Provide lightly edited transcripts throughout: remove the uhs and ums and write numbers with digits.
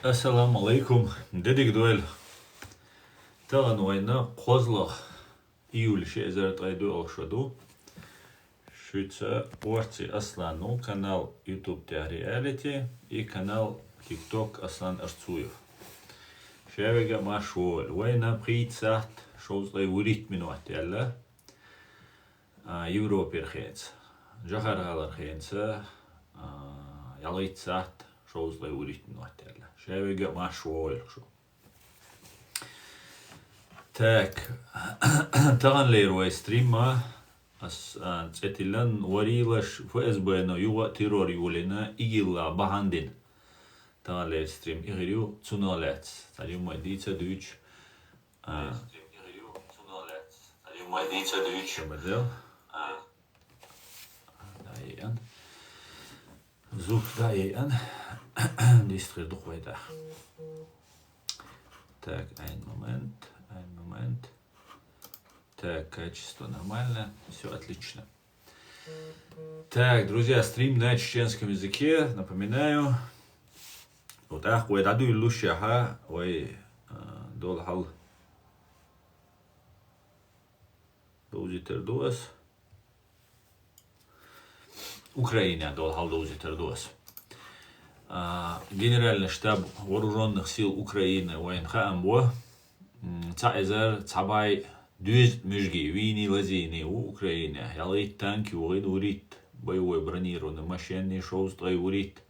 Assalamu alaikum. Dedik duel. Talan oyna qozlaq июль шезерт айду алшаду. Шуйца порти Аслан, ну, канал YouTube Реалити и канал TikTok Аслан Арцуев. Шевега машуол. Война прицат шоузлай урит минуат ялла. Европер хец. Жахаргалар хенца. Ялайцат шоузлай урит минуат ялла. Шевега машуол шо. Так, таган лейруай стрима цетилан варилаш ФСБ но юга террор юлина игилла бахандин. Таган лейр стрим игирю цуналец. Талим майдица дүйч. Талим майдица дүйч. Мадел. Дайен. Зух дайен. Дистрир духвайда. Так, ein момент. Так, качество нормально, все отлично. Так, друзья, стрим на чеченском языке, напоминаю. Вот так, ой, даду илущаха, ой, долхал. Доузитер дуас. Украина долхал доузитер дуас. Генеральный штаб вооруженных сил Украины ВНХ Цаизер Цабай Дюз Мюжги Вини Лазини у Украины Ялит танки урит боевой бронированный машинный шоустрой урит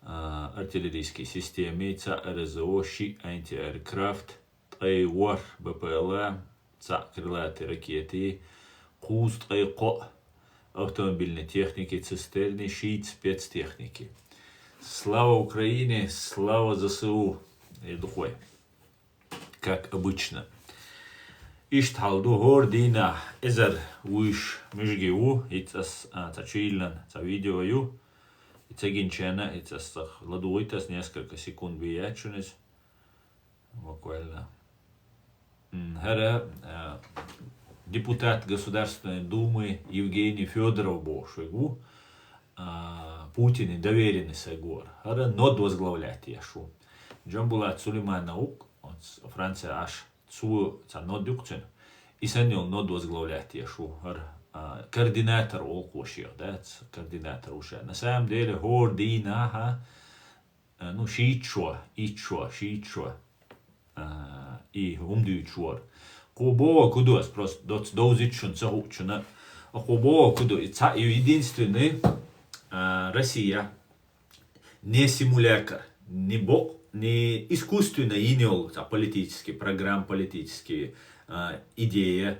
артиллерийские системы ца РЗО Ши антиаэркрафт Трейвор БПЛА ца крылатые ракеты Куст Айко автомобильной техники цистерны Ши спецтехники. Слава Украине, слава ЗСУ и духой. Как обычно. Иштхалду гордина эзер уиш мижгиу ицас тачилан ца видео ю ицагинчена ицас ладуитас несколько секунд биячунис буквально. Хара депутат Государственной Думы Евгений Федоров Бошигу Путин и доверенный Сайгор. Хара нод возглавлять яшу. Джамбулат Сулейманаук Франция аж цу нод юкцен. И санил нод возглавлять яшу. Координатор олкошир, да, координатор уже. На самом деле гордина, ну шичо, и умдючор. Кубо кудос просто доузичун цахучуна. Кубо куду и единственный Россия не симулятор, не бог, не искусственно инел политические программы, политические идеи,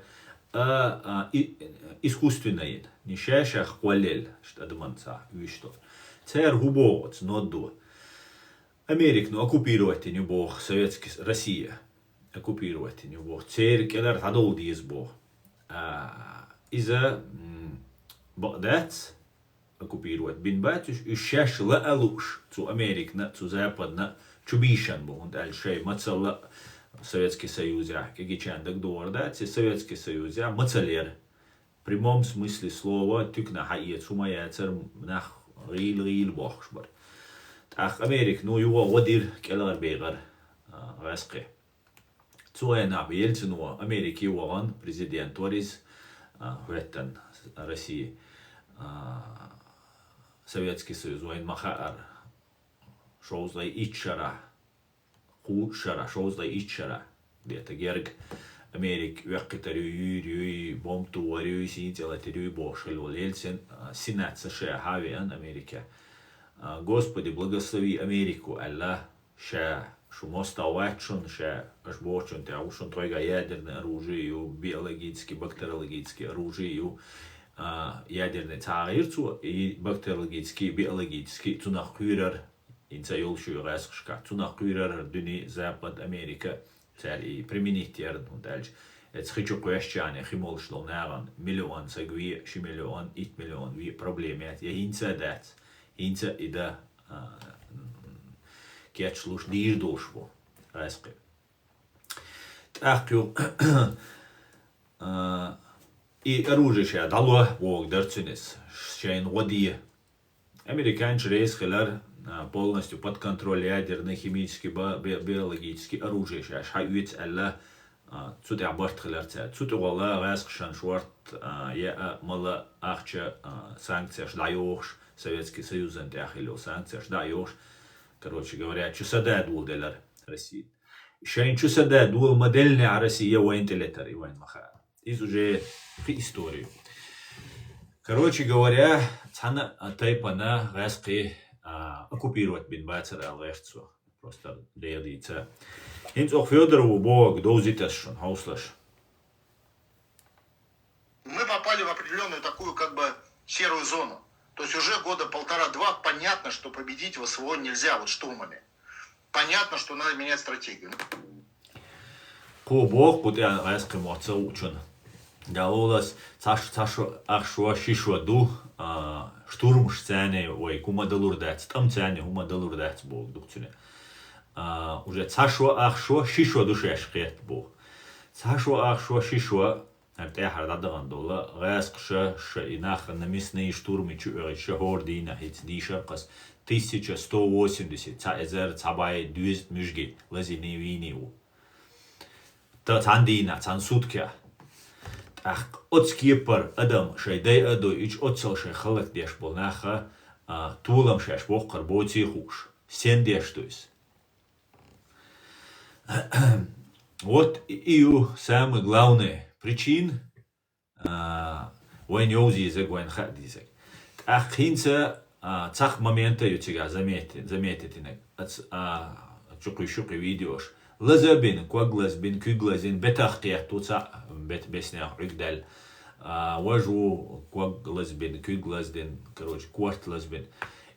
искусственное, не шеша хвалел, что думанца, что. Цер губовец, ноду. Америк, ну оккупировать не бог, советский Россия, оккупировать не бог. Цер келер хадол диез бог. Из-за Багдад оккупировать бинбатюш и шеш лаалуш цу Америка, цу Западна, чубишан был он дальше мацала Советский Союз, кегичан дагдор, да, Советский Союз, мацалер в прямом смысле слова тюкна хаие цумая цер нах рил бохшбар. Ах Америк, ну его водир келар бегар раске. Цуэна Ельцину Америки его президент Торис в России. Советский Союз, войн махар, шоузлай ичара, худшара, шоузлай ичара, где-то герг, Америк, веккитарю, бомтуарю, синтелатерю, бошелю, лельсен, сенат США, хавиан, Америка. Господи, благослови Америку, Аллах, ша, шумоставачун, ша, ашбочун, теаушун, тройга ядерное оружие, биологические, бактериологические оружие, ядерный царицу и бактериологический, биологический цунахкюрер инцайолшую раскшка цунахкюрер дыни Запад Америка цели применить ярдну дальше. Это хочу поящане химол шло наран миллион сагви шимиллион ит миллион ви проблемы я инца дать инца и да кетшлуш дирдошво раскы. Так и оружие ще дало вог дерцунес шейн води. Американцы рейс хелар полностью под контроль ядерное, химическое, биологическое оружие. Сейчас хайвиц алла цуд аборт хлерца. Цуд угола расхшан шварт я мала ахча санкции даёшь. Советский Союз антиахилил санкции даёшь. Короче говоря, чусада дул делар России. Еще чусада дул модельная Россия воин телетари воин маха. Из уже в историю. Короче говоря, цана тайпана раски оккупировать бинбацер алгерцу. Просто деядица. Инц ох Федорову бог доузиташшон хауслаш. Мы попали в определенную такую как бы серую зону. То есть уже года полтора-два понятно, что победить в СВО нельзя вот штурмами. Понятно, что надо менять стратегию. Ко бог будет раски моца учен. Галолас цашу ахшуа шишуа ду штурм сцене ой кумадалурдац там цене кумадалурдац бог дукцуне. Уже цашуа ахшуа шишуа душеш хет бог. Цашуа ахшуа шишуа артехар дадаган дола раскша инах намисные штурмы шахордина хит диша кас 1180 цаэзер цабай 200 мужги лазини виниву. Та цандина цансуткя. Ach, отскипер адам шайдай аду ич отсал шай халак деш бол наха тулам шаш бохкар боци хуш. Сен деш туис. Вот и самые главные причины войн язык, войн хад язык. Ах, хинца цах момента ютига заметит инак. Чукли видеош. Лазабин, кваглазбин, кюглазин, бетахкия, туца, бет бесня, ригдаль. Важу, кваглазбин, кюглаздин, короче, квартлазбин.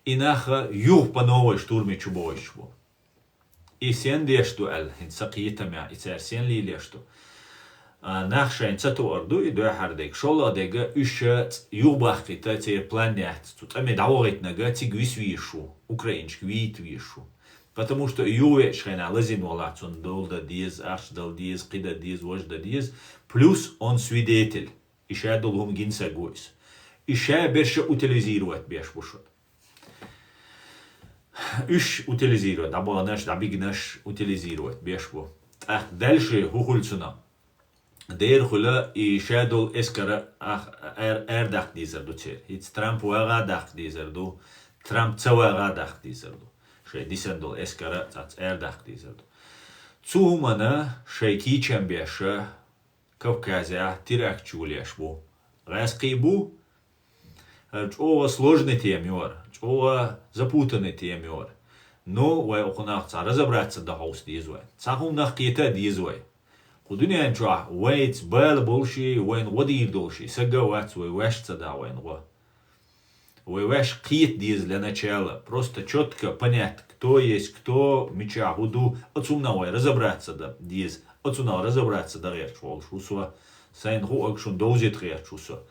Инаха юг по новой штурме чубойшбу. И сен дешту эл, инсакиетамя, и цар сен ли лешту. Нахша инцату орду, и дуя хардек. Шола дега, үша юбахки, та цер планет. Тут ами даворит нага, цигвис вишу, украинчк вит вишу. Потому что юве шхена лазин валацун долда диез, аршдал диез, кида диез, вожда диез, плюс он свидетель. Иша долгум гинса гойс. Иша берша утилизировать беш бушот. Иш утилизировать, або наш, абиг наш утилизировать беш бу. Дальше хухульцуна. Дейр хула иша дол эскара эрдах дизер ду цер. Хиц Трамп уага дах дизер ду. Трамп цауага дах дизер ду. Шей дисендол эскара цац эрдах дизер ду. Цумана шей кичем беша Кавказя тирак чулеш бу. Раски бу. Чова сложный темёр. Чова запутанный темёр. Но вай окунах ца разобраться да хаус дизвай. Цахум нах кита дизвай. Худуня анча вайц бал болши вайн водир долши. Сага вац вай вешца да вайн ва. Вай веш кит диз для начала. Просто четко понять, кто есть кто, меча худу. Отсумна вай разобраться да диз. Отсумна разобраться да речь вол шусва. Сайн ху акшун доузит речь шусва.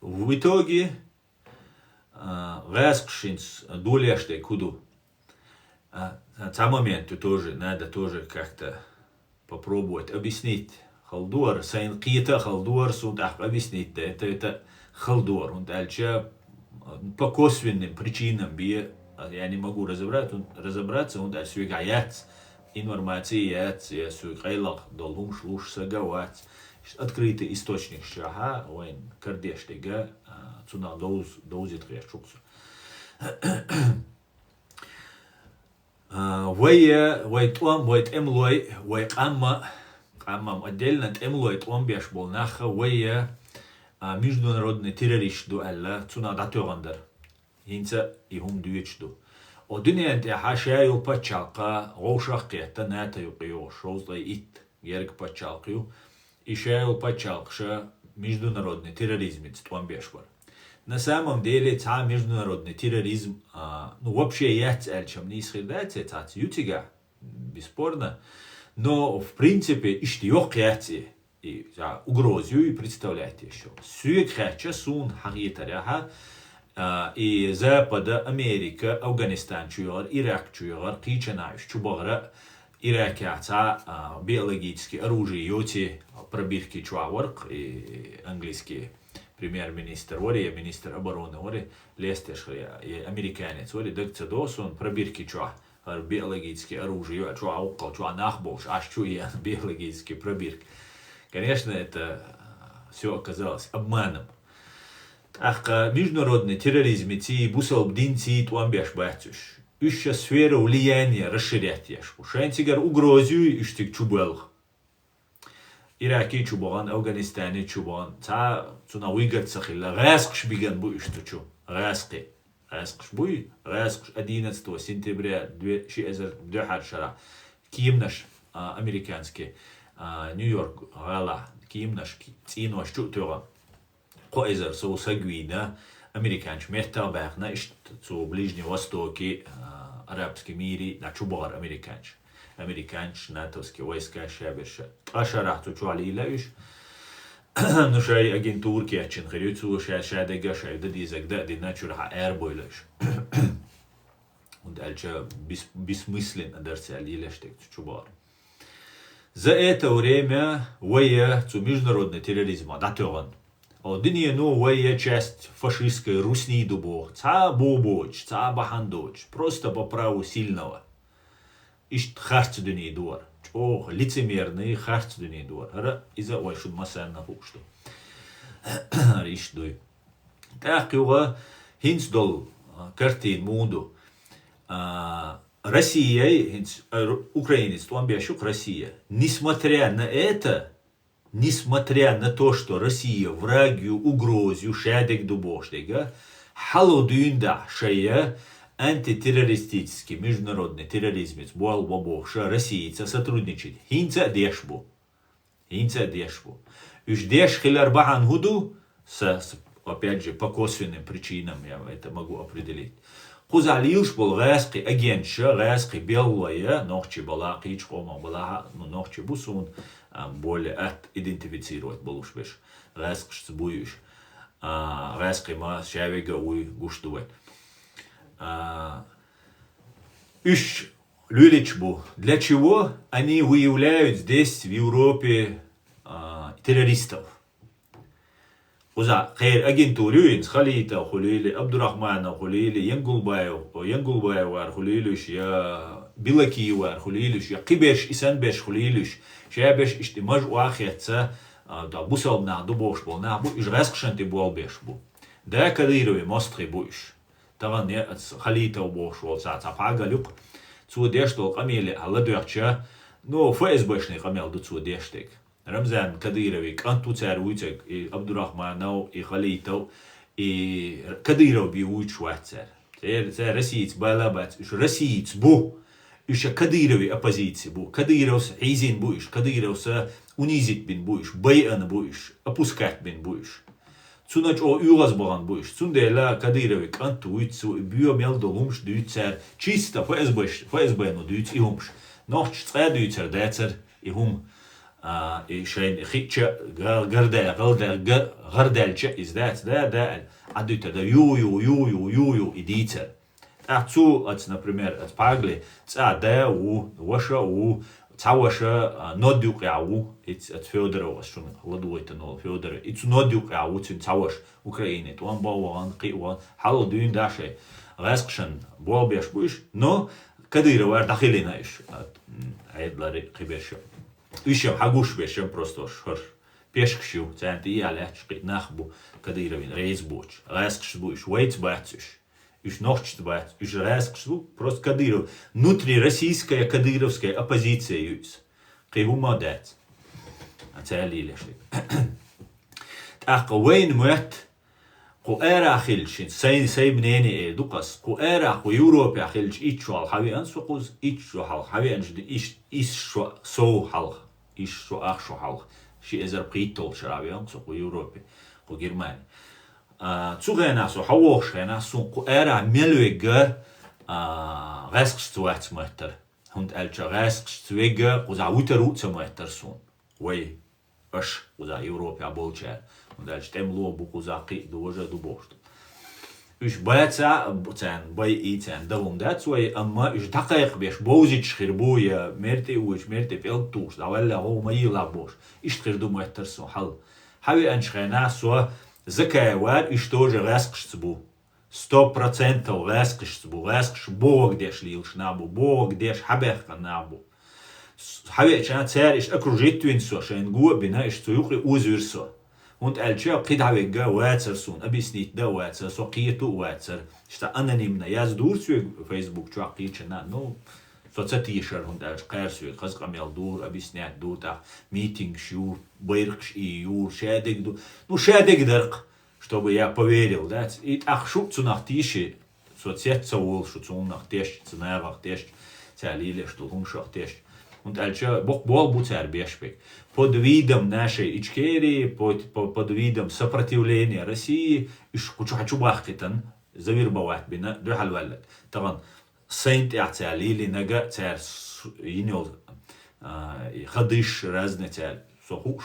В итоге раскшинц дуляштэй куду. Та момент тоже надо тоже как-то попробовать объяснить. Халдуар, сайн кита халдуар суд объяснить, да это халдуар. Он дальше по косвенным причинам бе я не могу разобраться, он дальше свигаяц информации яц, я свигайлах долгум шлуш сагавац. Открытый источник шаха, он кардештига, цуна доузит решуксу. Вай туам, вай эмлой, вай аммам отдельно эмлой туам беш бол наха, вай международный террорист ду алла, цуна датёгандар. Инца и хум дуечду. О дүниянте хаша юл пачалка, гоушах кета ната юқио, шоузлай ит, герг пачалкию. Ишайл пачалкша международный терроризм, это на самом деле, это международный терроризм, ну вообще есть чем не исхердается, это ютига, бесспорно, но в принципе, иштиох яти, и угрозу и представляете еще. Сюек хача сун хагитаряха, и Запада, Америка, Афганистан чуяр, Ирак чуяр, кичанаеш чубагра, Иракиаца, биологические оружие, йоти, пробирки чуаворк и английские премьер-министр вори, министр обороны вори, лестеш американец вори, дэгцэ досон пробирки чуа, биологические оружия, чуа укол, чуа нахбош, аж чуя биологические пробирки. Конечно, это все оказалось обманом. Ах, международный терроризм, ти бусал бдин ти туамбеш бачуш. Ища сфера влияния расширять ешку. Шантигар угрозию иштик чубелх. Ираки чубан, Афганистане чубан. Та цуна уйгат сахила. Расқш биган бу иштучу. Расқи. Расқш буй. Расқш 11 сентября 2002 Киимнаш американский Нью-Йорк гала. Киимнаш цинуаш чутура. Коэзер со сагвина. Американч метабахна ишт со Ближний Востоке, арабский мире, на чубар американч. Американч, натовские войска, шаберша. Ашарахту чуали лаиш. Ну шай агентурки, ачин хрюцу, шадега, шайдадизак, да, диначурха эрбойлаш. Und альча бессмысленно дарциали лаштек чубар. За это время войя цу международный терроризм, датёган. Дни, новая часть фашистской русни дубох, ца бобоч, ца бахандоч, просто по праву сильного. Ишт харц дни дуар, ох, лицемерный харц дни дуар, ра, из-за ой, шуд масанна хукшту. Ишт дуй. Так его хинсдол картин мунду. Россия, украинец, туамбящук Россия, несмотря на это, несмотря на то, что Россия врагю угрозю шадек дубоштега, халодюнда шая антитеррористический международный терроризм буал бабовша российца сотрудничать. Хинца дешбу. Хинца дешбу. Уж деш хиларбахан худу, опять же, по косвенным причинам я это могу определить. Хузалилш был рэски агентша, рэски белая, нохчи была, кичкома была, нохчи бусун, более идентифицировать был уж беш. Рэски сбуешь, рэски ма шавига уй гуштувать. Ищ люличбу. Для чего они выявляют здесь, в Европе, террористов? Уза хейр агентурюин с Халита хулили, Абдурахмана хулили, Янгулбаева хулилиш, я Билакиева хулилиш, я Кибеш Исанбеш хулилиш, Шабеш ишти маж уахетца, да бусалбна дубош бол, на бу иш раскшанти буалбеш бу. Да Кадырове мостри буиш. Таган не Халита убош бол, ца пагалюк, цу дештол камели алладуякча, но ФСБшный камел ду цу дештек. Рамзан Кадыровик, Антуцар Уйцек, и Абдурахманов, и Халитов, и Кадыров би Уйчвацар. Это россиец балабац, россиец бу, еще Кадырови оппозиции бу, Кадыров с Эйзин буиш, Кадыров с унизить бин буиш, Байан буиш, опускать бин буиш. Цунач о югаз баган буиш, цундела Кадыровик, Антуйцу, биомел долумш дюйцар, чисто ФСБ ну дюйц и умш, нохч цэ дюйцар дайцар и хум. И шейн хитча гардельча издать да адуйта да ю идите. Цу например от пагли ца да у ваша у цаваша нодюк яу от Федорова что ладуйта но Федор и цу нодюк яу цин цаваш Украины то он баван киwan хал дюн даше раскшен болбеш буш но Кадырова дахилинаиш айдлари кибешо. Еще хагуш бешем просто шхор. Пешкшу, цанти и алячки нахбу Кадыровин рейсбуч. Раскшбуш, вейц бацуш. Уж нохчт бац, уж раскшбу просто Кадыров. Внутри российская кадыровская оппозиция юз. Криву модец. А цели лешли. Так, вейн мет ку эра хилчин, сей мнение дукас, ку эра ку Европе хилч ичвал хави ансукуз ичвал хави анжди ишшо соухал. Ишшо ахшохал, ши эзер притол шаравиан со ку Европе, ку Германия. Цугена со хавошена со ку эра мелвега рескствуатсметтер. Und elcha reskstwege ку за утеруцметтер сон. Ой, аш ку за Европе аболча. Und elch dem лобу ку за ки дожа дубошт. Уж баца бцан бай ицан давум дацвай амма уж дакайк беш боузич хирбуя мерти уж мерти пелтуш давалла هو ما يلعبوش ايش تخير دوم يترسو حل حاوي انشخنا سو Закаевар и что же ласкшцбу. 100% ласкшцбу. Ласкш Бог деш лилш набу. Бог деш хабеха набу. Хавеча цариш окружить твинсо, шенгу бина иш цуюхри узвирсо. Und elche qidavega watsar sun объяснить да watsar so qietu watsar. Что анонимно. Я сдурсю Facebook чуақична, ну соцатишер und elche qersю qazqamel dur объяснять дута митинг шу биркш и юр шедик ду. Ну шедик дерк, чтобы я поверил, да? И ахшу цу nach тиши соцсетца ул шу цу nach теш цнавах теш цалиле что хуншах теш. Und elche бол буцар бешпек. Под видом нашей Ичкерии, под видом сопротивления России, иш хочу бахтитан завербовать бина духал валак. طبعا سنت اعتالي نجا تاع ينول خدش رازنا تاع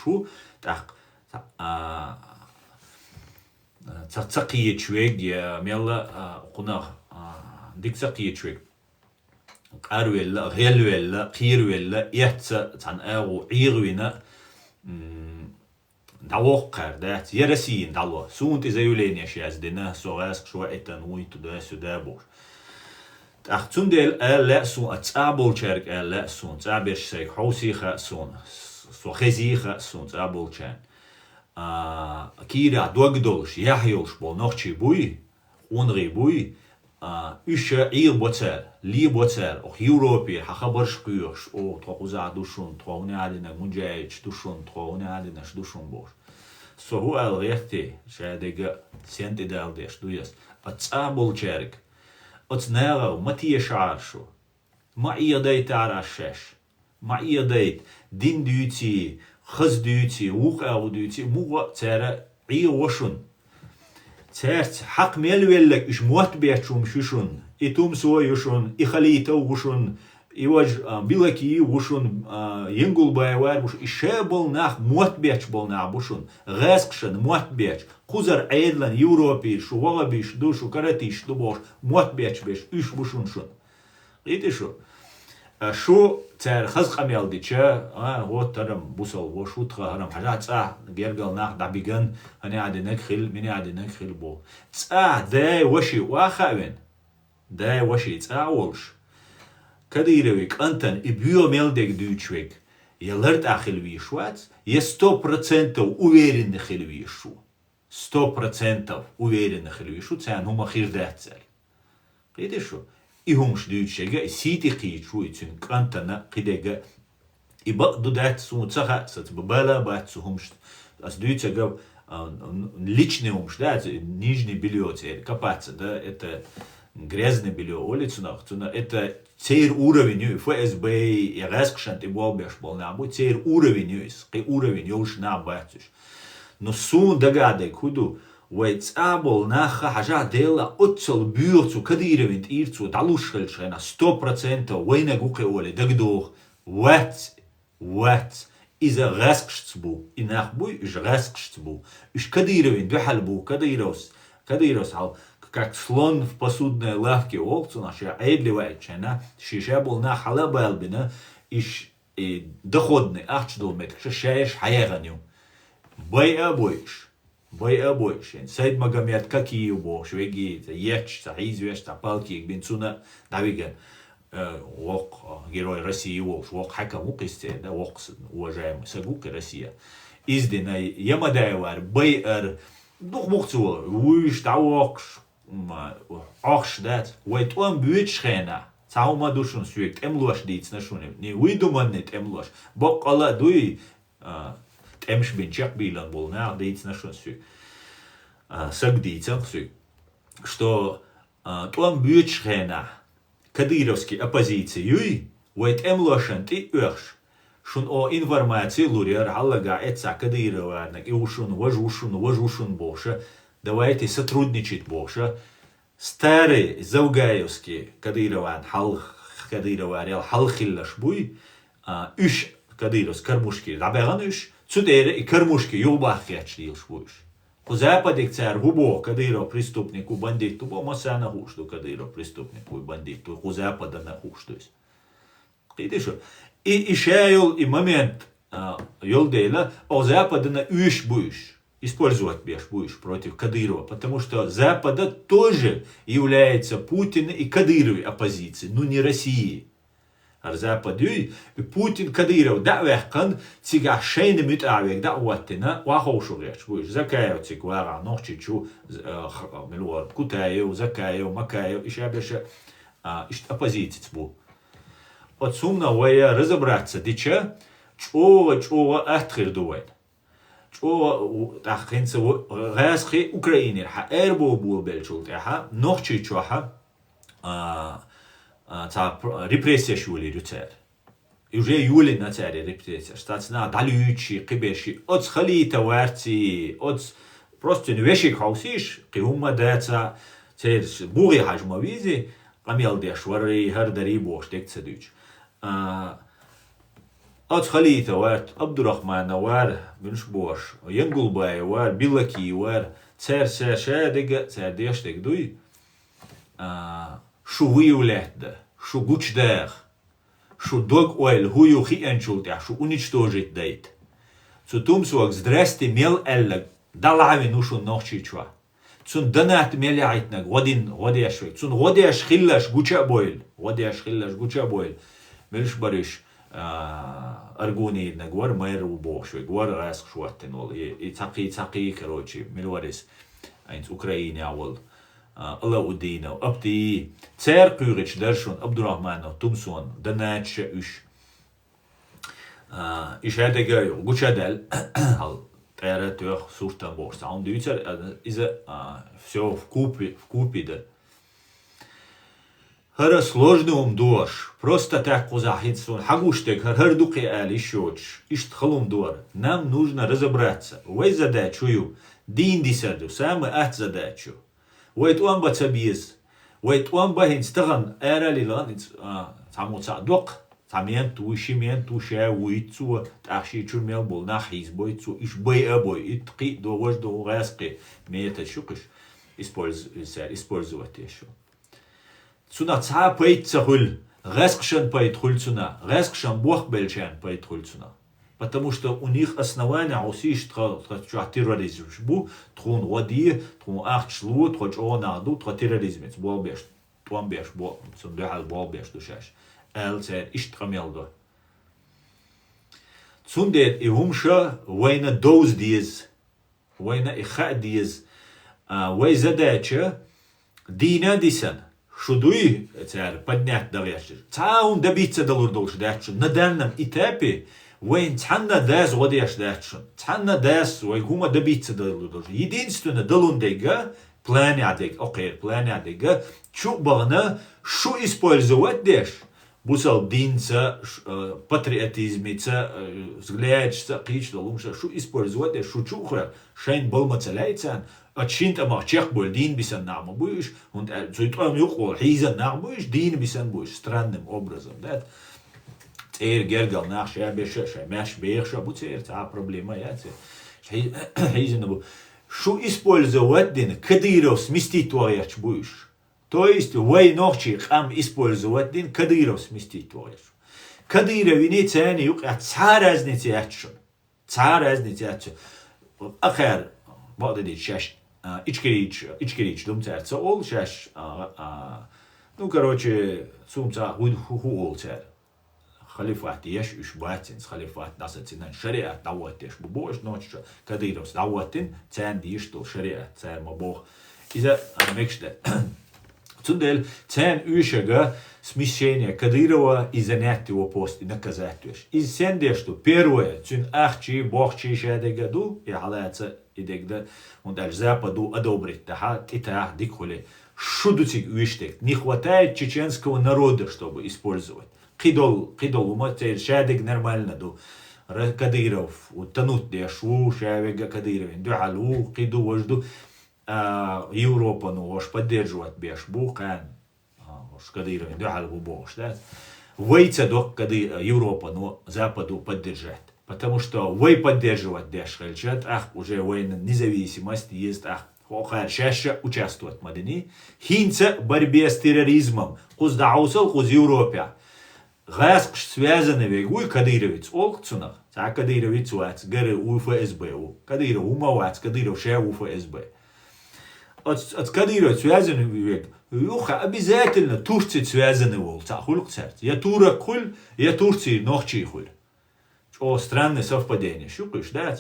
شو تاع تقيه شويق يا ميلا قنا ديك تقيه شويق قارويلا غيلويلا قيرويلا يحتى تان اغو عيروينا دعوقر دات يرسين دعوة سونت заявление сейчас дина сораск шо это нуй туда сюда бош تأخذون دل لا سون أتقابل شرك لا سون تعبير شيء حوسي خاسون سو خزي خاسون تعبل شان كيرا دوغدولش يحيولش بول نوخشي بوي ونغي بوي إيش عير بوتر لي بوتر أو يوروبي حخبرش قيوش أو تقوزع دوشون تقوني عادنا منجايج دوشون تقوني عادنا شدوشون بوش سو هو الغيرتي شادق سنت دال ديش دويس أتقابل شرك أتناغو ما تيشعرشو ما إيديت عرشش ما إيديت دين ديوتي خز ديوتي وقع ديوتي مو ترى عير وشون ترت حق ميلويلك إش موت بيتشوم شوشون إتوم سويشون إخليتو وشون إيواج بيلكي وشون ينقل بايوار وش إشابل ناخ موت بيتش بولنا بوشون غاسقشن موت بيتش خزر عيدلن يوروبي شو وغبيش دوشو كاراتيش دوبوش موت بيتش بيش إش بوشون شون قيتي شو تار خزق أميال ديتشا هو ترم بوصل وشوت هرم حاجات جرجل ناخ دبيجن هني عادي نخل مني عادي نخل بو ده وشي واخاين ده وشي تاولش كديرويك أنتن إبيو ميلدك دوتشويك يلرت أخل ويشوات 100% уверен نخل ويشو 100% уверен نخل ويشو تان هما خير دهتسل قيدي شو إيهمش دوتشيجا سيتي قيتشو يتسن كانتنا قيديجا إبقدو دات سون تسخا ستببالا باتسوهمش أس دوتشيجا личный умш, да, нижний белье теперь, копаться, да, это грязное белье, улицу нахуй, это цейр уровень, ФСБ, и раскшант, и болбеш был на бу, цейр уровень, и уровень, юж на батюш. Но сун догадай, куду, ويتقابل ناخا حاجة ديلا أتصل بيوتو كديرة إيرتو دالوشل شغنا 100% وين جوكي أولي دقدوخ وات إذا غاسقشتبو إناخ بوي إش غاسقشتبو إش كديرة دوحلبو كديروس حال как слон в посудной лавке олцу наша эйдли вайчена шишабул на халабалбина иш доходный ахчдолмет шешаеш хаяганю бай обоиш Сейд Магомед какие бош веги еч заизвеш тапалки бенцуна давига вок герой России вок хака мукисте да вок уважаемый сагук Россия издина ямадаевар байер дух мухцу уиш тавокш ахш дат вайт он бючхена цаума душун сюект эмлош диц нашуне не уйдуман нет эмлош бокала дуй Эмш бенчак билан был на дейц на шоссе. Сагдийцам что том бючхена кадыровский оппозиции вайт эмлошант и өрш. Шун о информации лурер аллага эца кадырова нак и ушун вожушун боша. Давайте сотрудничать боша. Старый Заугаевский кадырован кадырова реал халхиллаш буй үш кадырос кармушки дабаган үш Цудере и кормушки юлбахяч лилшвуш. Западик царь губо, кадыро преступнику бандиту, бо масана хушту кадыро преступнику и бандиту, запада на хуштусь. Видишь? И шейл и момент юлдейла, о запада на үш буш. использовать будешь против Кадырова, потому что Запада тоже является Путин и Кадыровой оппозицией, но не России. А Западу Путин Кадыров дa'вehkan цигah шейны мит'авек da'ваттина вахошугеш будешь закаев циг вара нохчичу милуар Кутаев, Закаев, Макаев, еще больше оппозиции бу. От сумна вая разобраться, дича чова атхир дует. Чова тахинца газхи Украине ха эрбо бул белчулт ха нохчичу ха репрессия шули рюцер. И уже июле на царе репрессия. Стацна далючи, кибеши. От схалита варти, от просто вещи хаусиш, киума деца, цер бури хажмавизи, камел дешвари, хардари бош, дек цадуч. От схалита варт, Абдурахмана вар, бинш бош, Янгулбай вар, Билаки вар, цер шадега, цер дештек дуй. Шо выявлять, шо гучдах, шо дог ойл, хую хиенчултях, шо уничтожить дает. Цутум суак здрасте мел эллаг, далави нушу нохчичва. Цун данат меляйтнаг, водяшвик, цун водяш хиллаш гуча бойл, Мельш бариш аргуни нагвар майру бошвик, гвар раск шуаттенол, и цаки, короче, мелварис, айнц Украине авол. Алаудина, Абти, Цер Кюрич, Дершун, Абдурахманов, Тумсон, Данач, Уш. Ишадега, Гучадел, Тера, Тюх, Суртан, Борс. Он дюцер, все в купе, да. Хара сложный душ, просто так кузахинсон, хагуштек, хардуки али шоч, иштхалум дуар. Нам нужно разобраться. Вой задачу, дин дисаду, самый ат задачу. ويت وان بتبيز ويت وان بهين ستغن أرى للان تعمو تعدق تعمين توشيمين توشا ويتسو تأخشي تشميل بول ناحيز بويتسو إيش بي أبوي إتقي دو وجدو غاسقي ميتا شوكش использовать еще. Цуна ца пейт цахуль غاسقشان пейт хуль цуна غاسقشان бог бельчан пейт хуль цуна. Потому что у них основание усиш терроризм. Трун води, трун ахчлу, трун аду, трун терроризм. Болбеш, туамбеш, сундахал болбеш душаш. Элцер иштрамелдо. Цундет и умша война доз диез, война иха диез, вой задача дина дисан. Шудуй, цер поднять давящий. Цаун добиться долурдолш дачу. На данном этапе وين تحنا داس وديش داشون تحنا داس ويكوما دبيتس دلودوش единственное دلون ديجا план عديك اوكي план عديك شو بغنا شو использовать ديش بوصل دينца патриотизмица взглядчица قيش دلومشا شو использовать ديش شو чухра شين بالمتلايتان اتشينت اما чех بول دين بيسان نعم بوش und زيتام يقول حيزا نعم بوش دين بيسان بوش странным образом да Гергал наш ябеше, шамяш бейша буцер, та проблема яце. Хейзенабу. Шо использовать дин Кадыров сместить твояч будешь. То есть вой ночи хам использовать дин Кадыров сместить твояч. Кадыров не цени юк, а цар разницы ячун. Цар разницы ячун. Ахер, вот эти шаш, ичкерич, дум царца ол шаш, ну короче, сумца ху цар. خليفات يش إشباتين خليفات ناساتين شريعة دعوتش ببوش نوتش كديروس دعوتين تان ديشتو شريعة تان مبوخ إذا أنا مكشده تندل تان يشجع смещение Кадырова и занятия его посты наказательш. И сендешто первое тун ахчи бохчи шадега ду и халаца идегда und аль западу одобрить таха титах дикхуле шудуцик уиштек. Не хватает чеченского народа, чтобы использовать. Кидол, уматер, шадег нормально ду. Кадыров, утонуть дешу, шавега Кадыров, дуалу, киду вожду. Европа, ну, ваш поддерживать беш бухан. Кадыров, дуалу бош, да? Войца до Европа, ну, Западу поддержать. Потому что вы поддерживать деш хельчат, уже война независимость есть, Хохар шаша участвовать в Мадани. Хинца борьбе с терроризмом. Хуз даусал, хуз Европе. Гаск связаны вегуй Кадыровец олкцунах. Кадыров Ицуац, Гары УФСБ, Кадыров Умавац, Кадыров Ше УФСБ. От Кадырова связаны век. Юха обязательно Турции связаны вол. Я тура куль, я Турции ногчи хуль. О, странное совпадение. Шукаешь, да?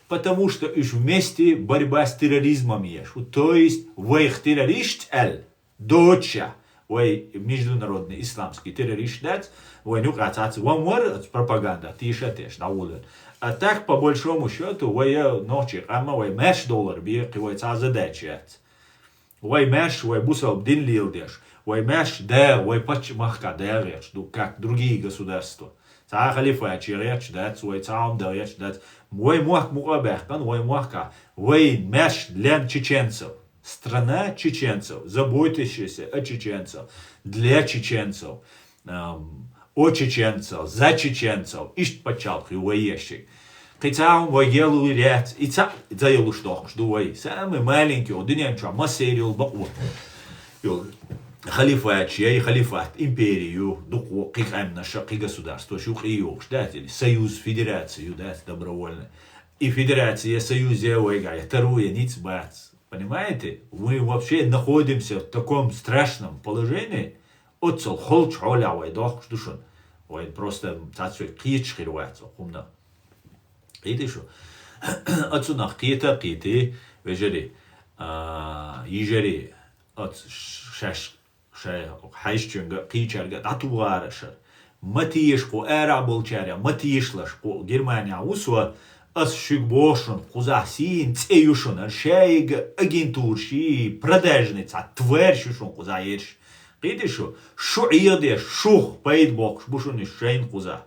Потому что уж вместе борьба с терроризмом есть. То есть, вейх террорист доча. Вей международный исламский террорист, да? Вей ну кацац, вамор пропаганда, тише, да улет. А так, по большому счету, вей ночи, ама вей $1 бьет, вей задача. Вей меш, вей бусал бдин лилдеш. Вей меш, да, вей пач махка, да, речь, как другие государства. Та халифа череч, да, свой цаум да речь, да. Вей муах муабехкан, вей муахка. Вей меш для чеченцев. Страна чеченцев, заботящаяся о чеченцев, для чеченцев, о чеченцев, за чеченцев, ищет почалки, воещик. Хотя он воелу ряд, и за елу что, вой, самый маленький, он днемча, массерил баку. Халифат, чей халифат, империю, духу, кикаем наше государство, шух и юг, штатели, союз, федерацию, да, добровольно. И федерация, союз, я вторую, ниц бац. Понимаете, мы вообще находимся в таком страшном положении. Отцел холч холя вай дох штушон. Вай просто цацой кич хирвается хумна. Видишь что? Отцу кита кити вежери ежери от шаш хайшчунга кичарга атуарашар. Матиешко арабулчаря матиешлашко Германия усва As шигбошен, кузасин, цеюшен, аршейга, агентурши, продажница, твершишен, кузаерш. Видишь, шо идешь, шух, пейдбок, шбушен шейн куза.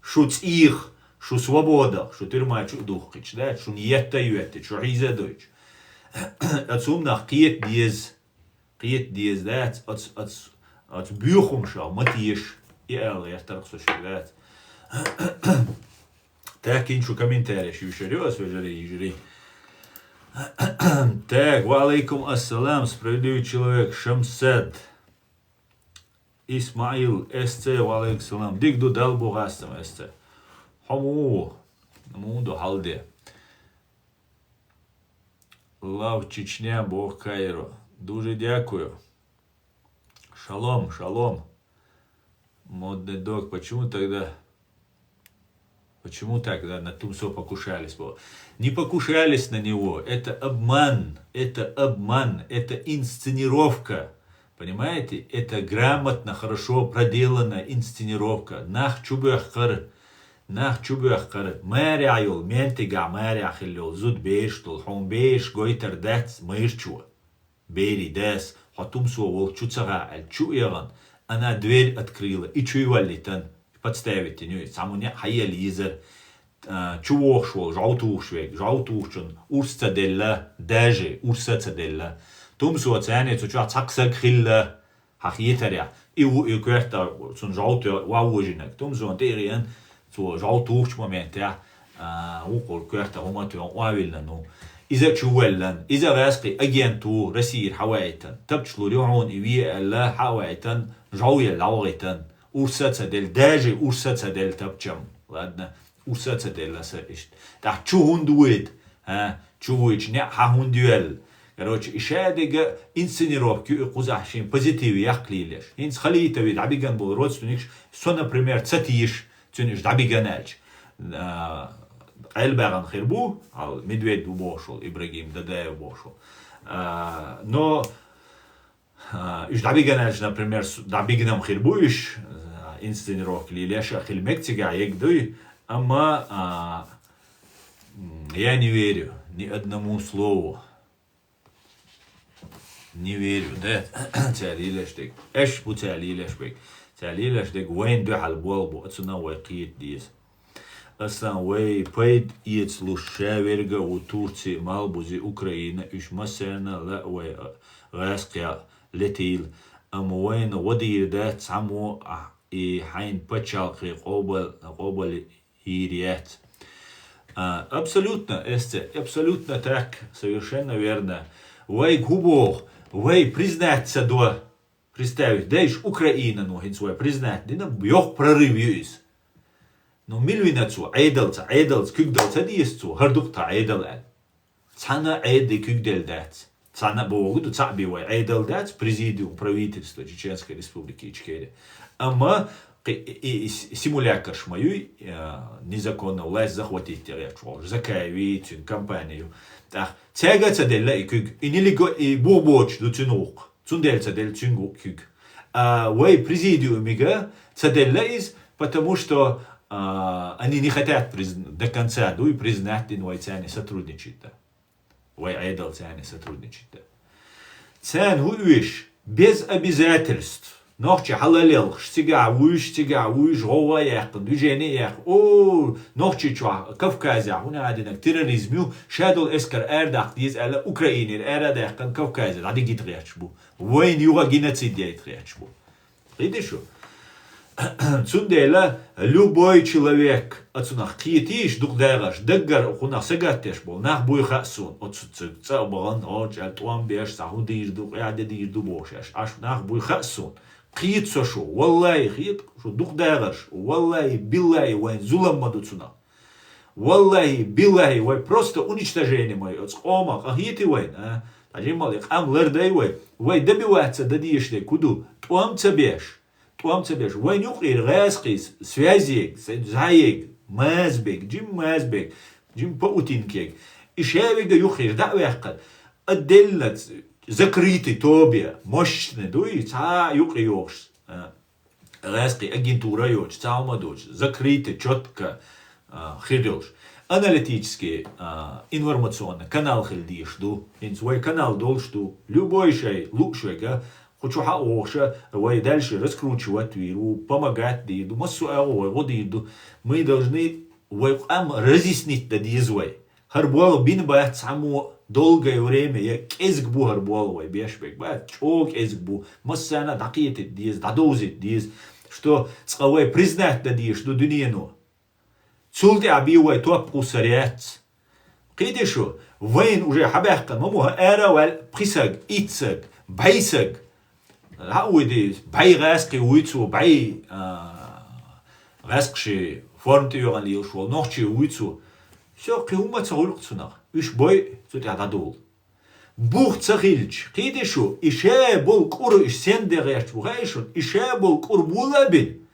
Шуц их, шо свобода, шо тюрьма, шо духич, да, шо ньетта юетти, шо хиза дойч. Отсумнах киет диез, да, от бюхум шо, матиш, и эл, я так слушаю, да. Так, иншу комментарий, еще раз, вежери. Так, валейкум ассалам, справедливый человек, Шамсад. Исмаил, СЦ, валейкум салам. Дигду дал бугастам, СЦ. Хаму, мунду халде. Лав Чечня, Бог Кайро. Дуже дякую. Шалом, шалом. Модный дог, почему тогда на Тумсо покушались? Не покушались на него, это обман, это инсценировка, понимаете? Это грамотно, хорошо проделанная инсценировка. Нах чубехкар, мэри айол, ментига, мэри ахилло, зуд бештул, хом беш, гойтер дец, мэрчуа, бери дес, хатумсо вол чуцага, аль чуиран, она дверь открыла, и чуевалитан, подставите, не, самуня хайелизер, чувошвол, жаутушвек, жаутушчун, урсцаделла, даже урсцаделла, тумсу оцене, цуча цаксак хилла, хахиетаря, и кверта, сон жауту вауужинек, тумсу антериен, цу жаутушч момент, я, укол кверта уматуан вавилна, ну, إذا تشولن إذا راسقي أجنتو رسير حوايتن تبتشلو ريعون إبيه الله حوايتن جوية لوغيتن أرساتة دل داجي أرساتة دل تبتشم لأدنا أرساتة دل لسرشت تح تشوهن دويد تشوهيش نعها هون دويل короче إشادة инсценировки قزحشين позитивي يقليلش هنس خليه تبيد عبيجان بول родственник سو например цатиш تنش عبيجانالش Эльберан Хирбу, медведь убошел, Ибрагим Дадаев убошел. Но Дабиганеш, например, Дабигнам Хирбуиш, инсценировки Лилеша Хильмектига, Егдуй, ама я не верю ни одному слову. Не верю, да? Тялилештик. Эш бу тялилешбек. Тялилештик, вейн духал болбу, отсюда вайкиет диес. Aslan way paid iet lushaverga u Turci malbuzi Ukraina ish masana la way rasqia letil amwain wadir dat samu и хайн пачалки qobal ирият. Абсолютно, Эсте, абсолютно так, совершенно верно. Way губох, way признаться до, представить, да иш Украина, ну, свой признать, да на бьёх прорыв юис. نو ملوينة سو عيدل كيكدل تديس سو هردوق تا عيدل اد تانا عيد كيكدل دات تانا بوغدو تعبي وي عيدل دات президиум правительства Чеченской Республики Ичкерия. Ама симулятор шмаю незаконно власть захватить территорию, закаявить компанию. Так, тяга цаделла и кюг, и нелего и бобоч до цинок, цундель цадель цинго кюг. Вай президиум мига цаделла из, потому что они не хотят до конца, и признать инвайцане сотрудничать. Вай айдал цяне сотрудничать. Цян уиш без обязательств. Нохче халалел, штига уиш, гова яхтан, движение ях. О, нохче чва, Кавказя, хуна адинак терроризмю, шадол эскар эрдах диз аля Украине, эрдахтан Кавказя, ади гит рячбу. Войн юга геноцид яйт рячбу. Видишь? Цундела любой человек отсунах киетиш дугдагаш даггар хуна сагаттеш бол нах буй хасун отсуцук цабан очал туам беш сахудир ду ядир ду бошаш аш нах буй хасун киет сошу валлаhi киет шу дугдагаш валлаhi биллаhi вайн зулам мадуцуна валлаhi биллаhi вай просто уничтожение мое отскома киети вайн таҗимали кам лердай вай добиваться дадиешне куду туам цабеш Туам цебеш, вайн юқир гасқис, связик, заик, мазбек, джим паутинкек. И шевига юқир дa'вяққат, отдельно закрытый тобе, мощный, дуй, ца юқи йош, гасқи агентура йош, цаумадош, закрытый, четко хирдош. Аналитический, информационный канал хилдиш, ду, свой канал должду, любой шей, лучший, хочу хаоша, и дальше раскручивать виру, помогать диду, мы должны разъяснить дадизвай. Харбуал бин бат саму долгое время я кезгбу харбуал бешбек, бат чок кезгбу, массана дакиет диз, дадозит диз, что сказай признать дадиш до дунину. Цулти абиуай туапку сариат. Кидишу, вайн уже хабахкан, мамуха эравал присаг, ицаг, байсаг. Hauidi bei raske uitsu bei raskshi formtüren liushol nochchi uitsu so keuma zurückzunach ich boy zu der dadol buch zerhilch kidishu ishe bol kur ich sender recht buchishun ishe bol kur bulabin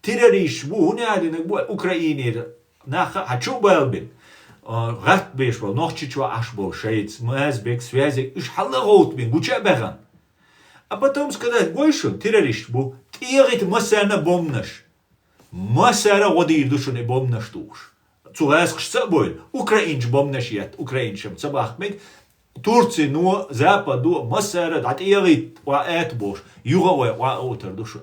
terrorish bu hunadin bu Ukraine nach hachu balbin rat beshwol nochchi chwa ashbol sheits mazbek связи ich hallerot bin guchabern. А потом сказать, больше террорист был, тирит масана бомнаш. Масара води душуне бомнаш туш. Цугаск собой, украинч бомнаш ят, украинчем цабахмек, Турции, но западу, масара, да тирит, ваэт бош, югавай, ваотер душу.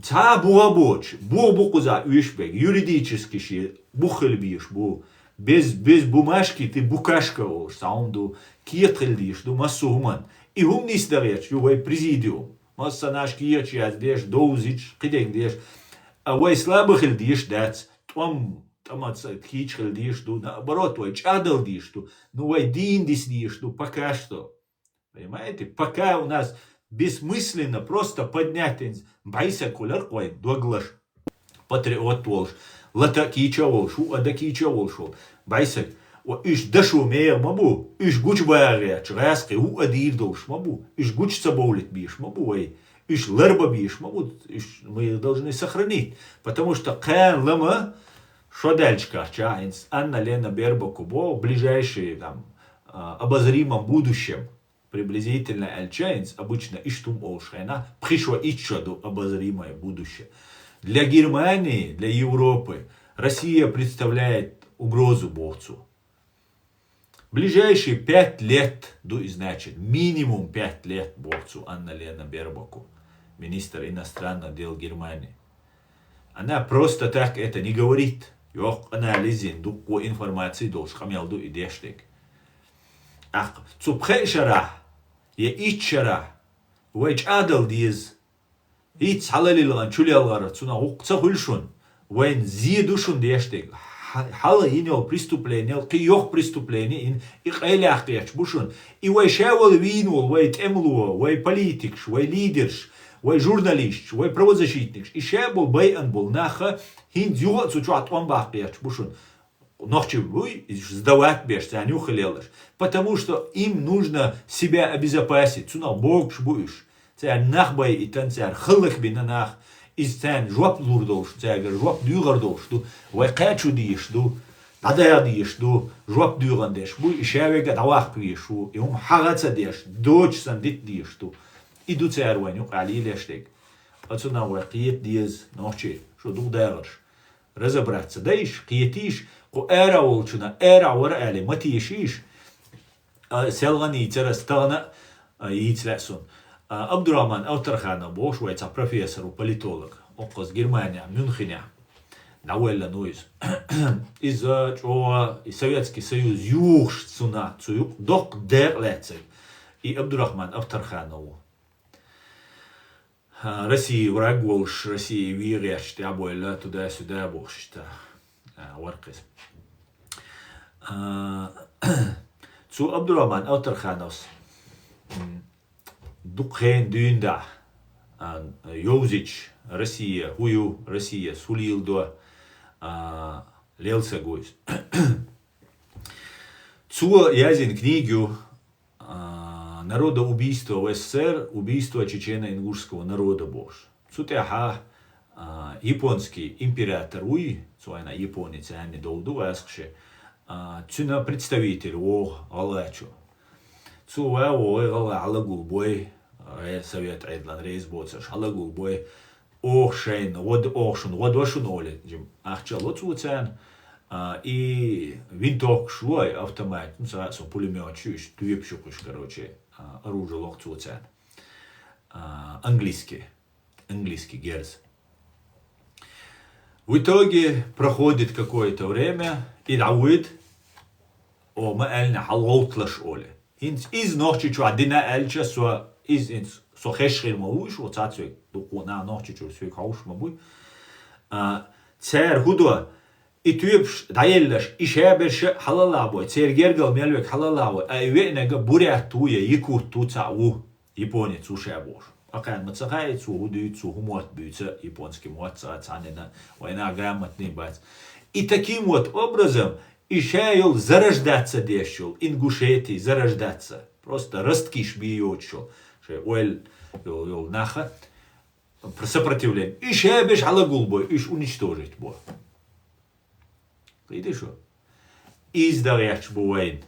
Ца буабоч, буабукуза уишбек, юридически ши, бухельбиш, бу. Без бумажки ты букашка уж, саунду, киетхельдиш, ду массуман. И умнис дареч, ювай президиум. Масса наш киечи аздеш, доузич, киденгдеш. А вай слабыхельдиш дац, там тхичхельдиш, ду, наоборот, вай чадалдиш, ду, ну вай диндисдиш, ду, пока что. Понимаете? Пока у нас бессмысленно просто поднять байса кулер, вай доглаш, патриот волш, лата кича волш, уада кича волшол, байса. وإيش دشوا مير مابو إيش جوش بارياتش راسقي هو أدير دوش مابو إيش جوش سبولت بيش مابو إيش لربا بيش мабу إيش мы должны сохранить потому что кэн лама что дальше карчаинс Анна Лена Бербакубо в ближайшие там обозримом будущем приблизительно альчаинс обычно иштум олшайна пришло ичаду обозримое будущее для Германии для Европы Россия представляет угрозу борцу. Ближайшие 5 лет, значит, минимум 5 лет борцу Анна Лена Бербаку, министр иностранных дел Германии. Она просто так это не говорит. Yok анализин, дуку информации долж, хамелду и дештек. Ах, цупхешара, я ичара, уэч адал диз, ич халалилган чулялгара, цуна уқца хульшун, уэн зидушун дештек. Хала инел преступление, киох преступление, ин их эляхтеч бушун. И вай шевал винул, вай темлуа, вай политикш, вай лидерш, وي جورناليست وي правозащитник ише был бейан был наха хин дюга цучат он бахпеш бушун ночи вы сдавать беш тянюхалелаш потому что им нужно себя обезопасить цуна бог шбуш тян нахбай и тан тян хылых бинанах из тян жоп лурдош тягер жоп дюгардош ду вай качу диш ду Надя диш ду жоп дюгандеш бу ишевега давах пришу и хагаца деш доч сандит диш ду иду церваню алилештек отсюда вакиет диез ночи что ду дерш разобраться дайш киетиш ко эра волчуна эра вор али матишиш селгани терастана яйцлесун Абдурахман Автарханов бош вайца профессор политолог окоз Германия Мюнхене Науэлла Нойз из-за чего и Советский Союз юж цуна цуюк док дерлецек и Абдурахман Автарханову России враг волш России виряч ты обойло туда-сюда бошта варкис цу Абдурахман Автархановс Дукхен дюнда Йовзич Россия хую Россия сулил до Лелсагойс. Цу язин книгу народоубийство в СССР, убийство чечено-ингушского народа бош. Цутяха японский император уи, цуайна японец они долду аскше, цуна представитель о галачу. Цуа о галагул бой, совет айдлан рейс боцаш, галагул бой. Ошен, вод вашун оле, ахчало цуцен, и винток шлой автомат, ну со пулемет чуть, туепшукуш, короче, оружие лох цуцен, английский герц. В итоге проходит какое-то время, и дауид, о маэльна халоутлаш оле. Из ночи чу адина эльча со из инс со хешрил мауш, вот цацуй, на ночи чу свой хауш мабуй. Цер худо и туепш даеллаш ишеберше халалабой, цер гергал мелвек халалабой, а ивенега бурят туя якут туцау японец ушебош. Акан мацахай цу худу цу хумот бюца японский мот цанина, война грамотный бац. И таким вот образом ишейл зарождаться дешел, Ингушетии зарождаться. Просто ростки шбиючил. Уэль наха сопротивление. Ишь беш алагул бой, ишь уничтожить бой. Видишь что? Издаряч буэйн,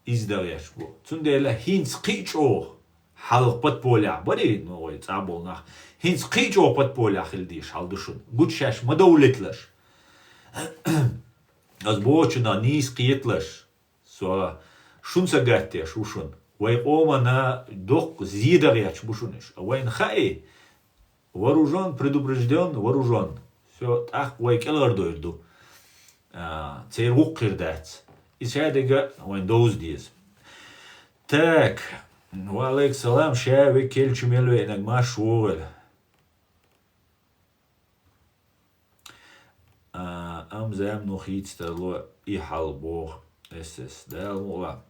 издаряч бой. Цундела хинц кичо халк подполя. Бори ну ой цабол нах. Хинц кичо подполя хилдиш халдушун. Гудшаш мадоулетлаш. Аз бочуна низ киетлаш. Со шунца гаття шушун. Вай омана док зидаряч бушуниш. Вайн хай вооружен, предупрежден, вооружен. Все так вай келар дойду. Цейр уккирдац. И сядега вайн доуз диз. Так, валейк салам, шави кельчу мелвей нагма шугел. Амзам нухит стало и халбох. Эсэс дал мула.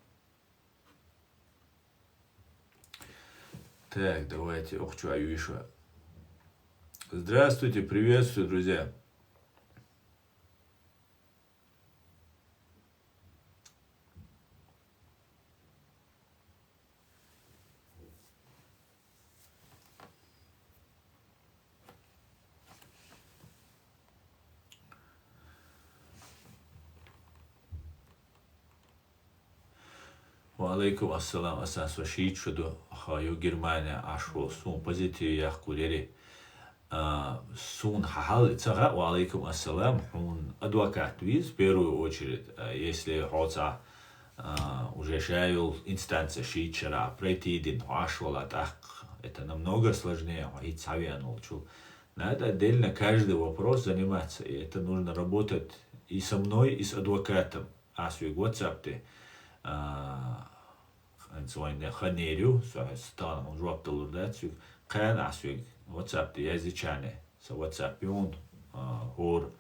Так, давайте, ох, что еще. Здравствуйте, приветствую, друзья. Алейкум ассалам, асас вашит шуду, хаю Германия ашу сун позитив ях кулери сун хахал цага. Алейкум ассалам, он адвокат виз в первую очередь, если хоца уже шайл инстанция шичера пройти один ашвала так, это намного сложнее, и цавянул чул. Надо отдельно каждый вопрос заниматься, и это нужно работать и со мной, и с адвокатом. А свой WhatsApp ты Звонят ханерю, станом жвап толурдацию, канасвиг, WhatsApp ты язычане, со WhatsApp он хор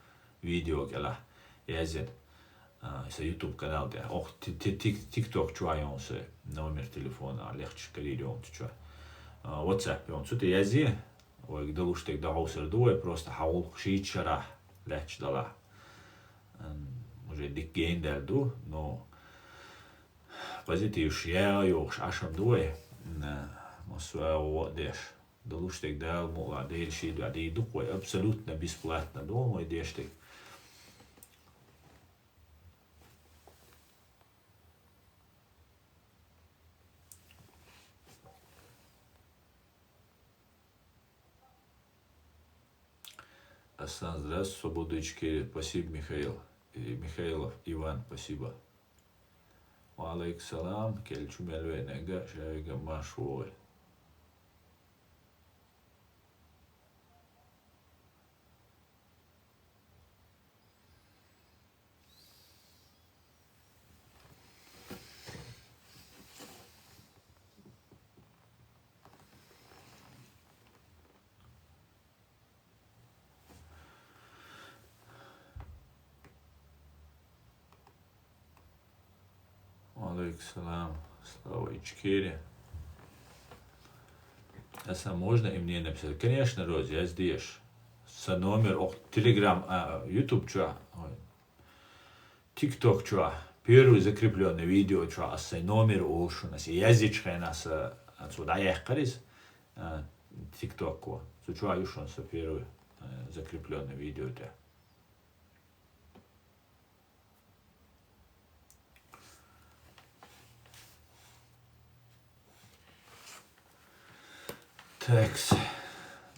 видео гела язет, со YouTube канал де, ох TikTok чуаем с номер телефона, легче калирион чуа, WhatsApp он, что ты язи, ويقدروش تقدروا سردوه просто حاول شيء شرح لاتش دلا может дикген дерду но позитив шия юш ашам дуе мосва водеш долуштек дал мола дельши ади дукой абсолютно бесплатно дома идештек Асан, здравствуй, свободочки. Спасибо, Михаил. Михаилов Иван, спасибо. Алейкум салам. Кельчу мелвенега, шайга машвой. Алейкум салам. Слава Ичкире. Это можно и мне написать? Конечно, Рози, я здесь. С номер, Телеграм, YouTube, что? ТикТок, что? Первый закрепленный видео, что? С номер уж у нас язык, нас отсюда ехались. ТикТок, что? Уж он со первый закрепленный видео-то. Tekst.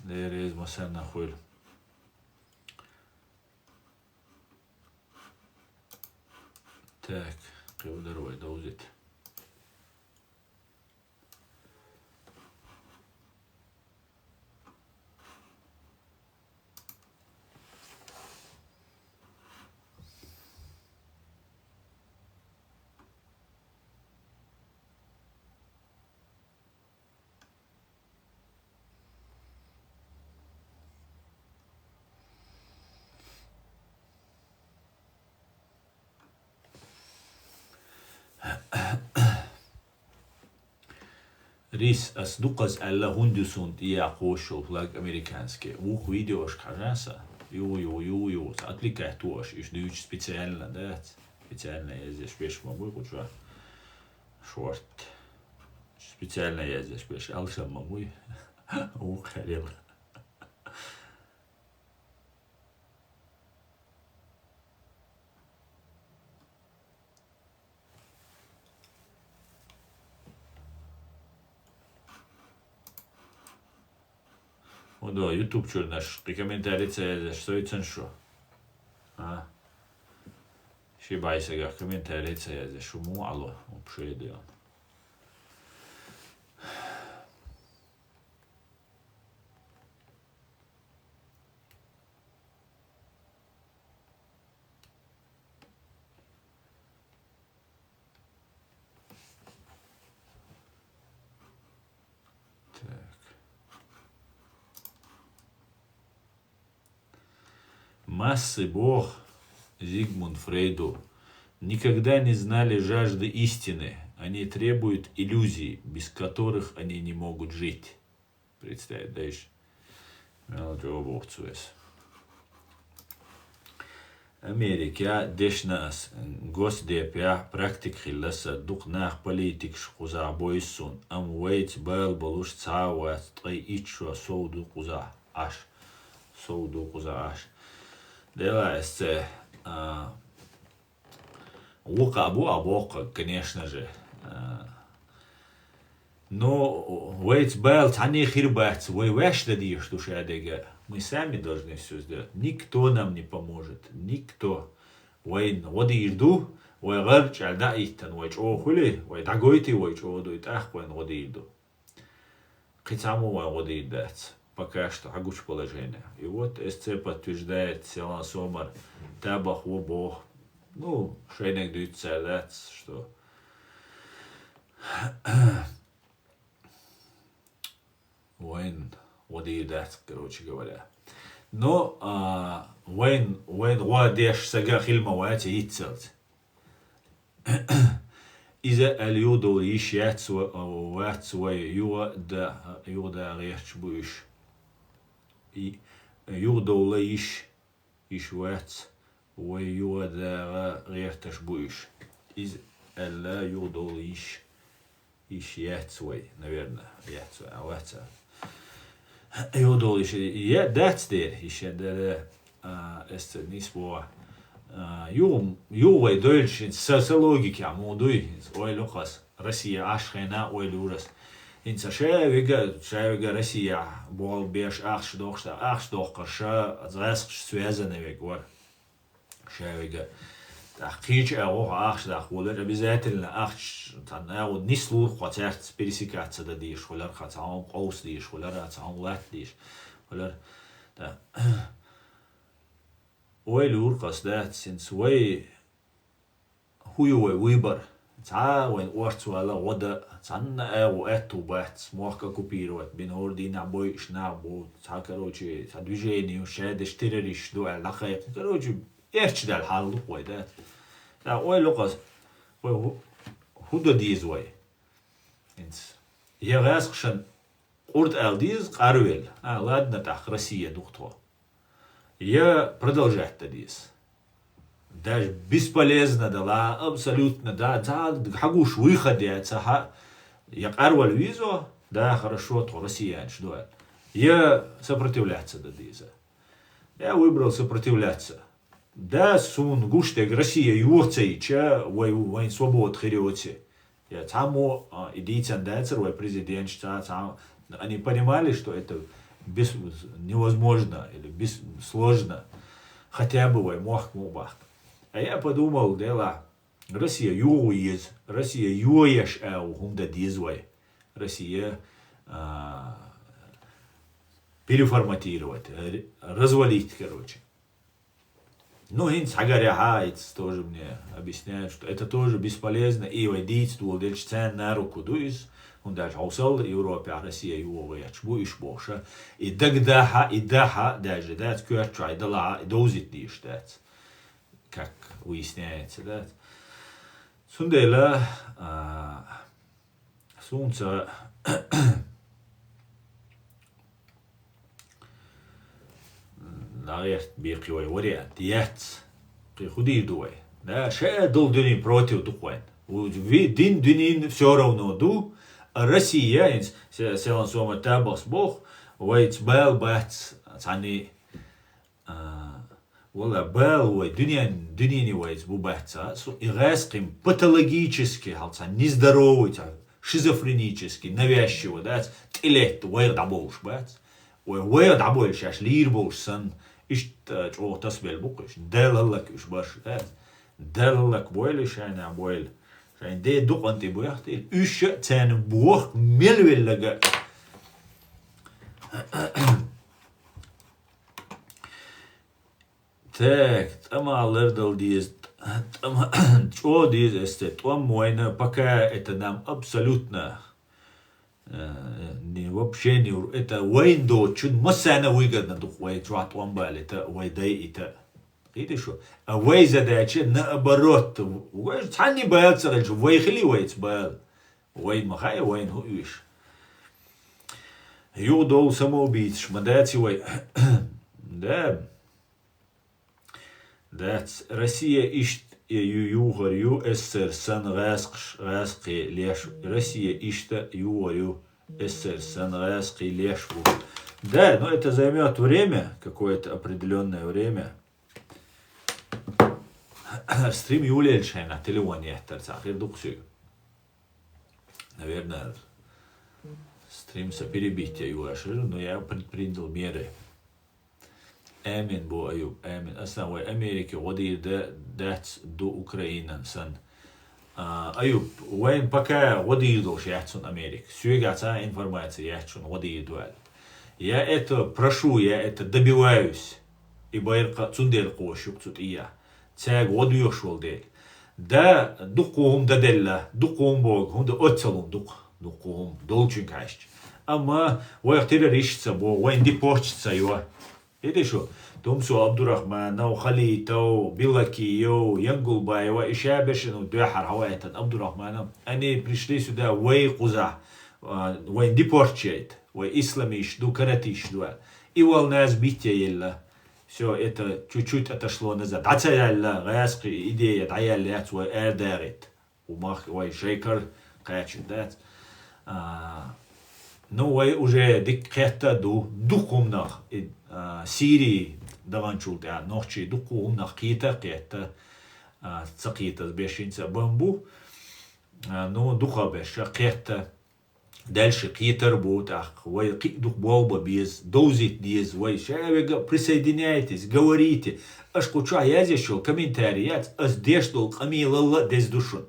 Det är som att sända skjull. Так, криводарой доузит. Рис асдуказ алла хундусунт я қошыл флаг американский. Ух видеош кажется. Ю. Отвлекай тоже. И ждут специально, да? Специально я здесь пеш могу куча. Шорт. Специально я здесь пеш. Алша могу. Ух, харел. Да, YouTube что наш комментарий что это что? Шибайся, как комментарий это шуму алло, вообще да. Массы Бог, Зигмунд Фрейду, никогда не знали жажды истины. Они требуют иллюзий, без которых они не могут жить. Представляешь? Америка дешнас госдепя практик хилласа духнах политик шхуза бойсун ам вейт бэл балуш цауат трей ичва соуду куза аш. Делается лука абока, конечно же. Но вейт бэл тани хирбац, вей вэш дадиш душа дега. Мы сами должны все сделать. Никто нам не поможет. Никто. Вейн води ирду, вей гарч алда иттан, вей чо хули, вей дагойти, вей чо дуит ах, вейн води ирду. Китаму вей води ирдать. Пока что агуч положение. И вот СЦ подтверждает Селан Сомар, табах во Бог. Ну, шейнек дует целец, что Вейн води ирдать, короче говоря. Но Вейн вадеш сага хильма вати ицелт. Изе алюдо ишьяц ват свой юда речь будешь. يو دولة إيش وات ويو دا غير تشبويش إز ألا يو دولة إيش ياتسوي наверное ياتسوي أو ياتسوي يو دولة إيش that's there إيش ده نسبة يو دويلش социологики عمودي وي لقص Россия عشخنا وي لورس إنسا شايفة Россия бол беш ахшдохкаша зраск связаны вегор шаيفة тахкич ахшдах волер обязательно ахш тана вот не слух хотят пересекаться да диш волер хотят قوس диш волер хотят лат диш волер да وي لورقص ده سنس وي هو ويبر تا وين ورت ولا ودا تنا واتو بات موقع كوبيروت بين هوردين عبوي شنابو تا كروجي تا движение وشادش تريش دو علاقه كروجي ايش ده الحال وي ده لا وي لوقص وي هو ديز وي انس يا غاسقشن قرد الديز قارويل لادنا تاع Россия دكتور я продолжать тадис. Даже бесполезно дала, абсолютно, да, хагуш выход, я арвал визу, да, хорошо, то Россия, что я сопротивляться дадиза. Я выбрал сопротивляться. Да, сун гуштег Россия юрцейча, вой свобод хириоти. Я тому идите андайцер, вой президент, там, они понимали, что это невозможно или сложно, хотя бы вой мох мубах. А я подумал, дела, Россия юез, Россия юеш хунда дизвой, Россия переформатировать, развалить, короче. Ну, инс Хагаря Хайц тоже мне объясняет, что это тоже бесполезно, и войдить, дулдельч цен на руку дуис, он даже усал Европе, а Россия его выячбу и шбоша, и даха, даже, да, скверчай, дала, дозит лишь, да, как выясняется, да. Сундела, солнце, наверное, бирклевой вариант, яц, приходи дуй, да, ше дол дюнин против духуэн, дин все равно ду, Россия, селан сома табас бог, вайц бэл бац, цани, вала бэл вай, дюнини вайц бубаца, и рэским патологически, халцан, нездоровый, шизофренически, навязчиво, да, тилет, вайр даболш, бац, вайр даболш, аш лир болш, сан, ишт, чо, тасбел букиш, дэлалак иш баш, да, дэлалак бойль, шайна бойль, ده دوق أنت بويختي إيش تان بوخ ملول لجا تاك تما لردل ديز تما شو ديز استت تم وين بكا اتنام أبسولوتنا не вообще не это وين до чун مسانا ويجدنا دوق وين تروح تم بالي تا ويداي إتا видишь, а вей задача наоборот. Тани боятся раньше, вей хили вейц боял. Вей махай, вей хуиш. Ю дол самоубийц, шмадати вей. Да. Да, Россия ищет югор, ю СССР, сан раски леш. Россия ищет югор, СССР, сан раски леш. Да, но это займет время, какое-то определенное время. Стрим Юлельшай на телефоне терцах редукцию. Наверное, стрим со перебития Юлешир, но я предпринял меры. Эмин бо аю, эмин. Основой Америки води дать до Украины сан. Аю, вайн пока води идолш яхтун Америк. Сюгата информация яхтун води идуал. Я это прошу, я это добиваюсь. Ибо ирка цундел кошук цут ия. تاج وديوش ولديك دا دقوهم دا دلة دقوهم بوغ هم دا أتسلهم دقوهم دولچن كاشت أما ويختير ريش تسابو وين دي بورش تسايوا إيه شو دومسو عبد الرحمن أو خليتو بيلاكيو ينقل بايوا إشابش إنه دوحر هوايتا عبد الرحمن أني بريشلي سودا وي قزع وين دي بورشيت وي إسلاميش دو كراتيش دو И волна сбития. Все это чуть-чуть отошло назад. Дацаялла, гаски, идея, даялля, свой эрдерит. Умах, ой, шейкер, качет, да. Ну, ой, уже дикхета духумнах Сирии даванчулт, ночи духумнах кита, кета, цакита бешинца бамбу. Ну, духа беша, кета. Дальше китер будет, вы дух болба без, дозит без, вы присоединяйтесь, говорите. Аж куча я здесь шел, комментарий, аж дешдол, камилала, дез душун.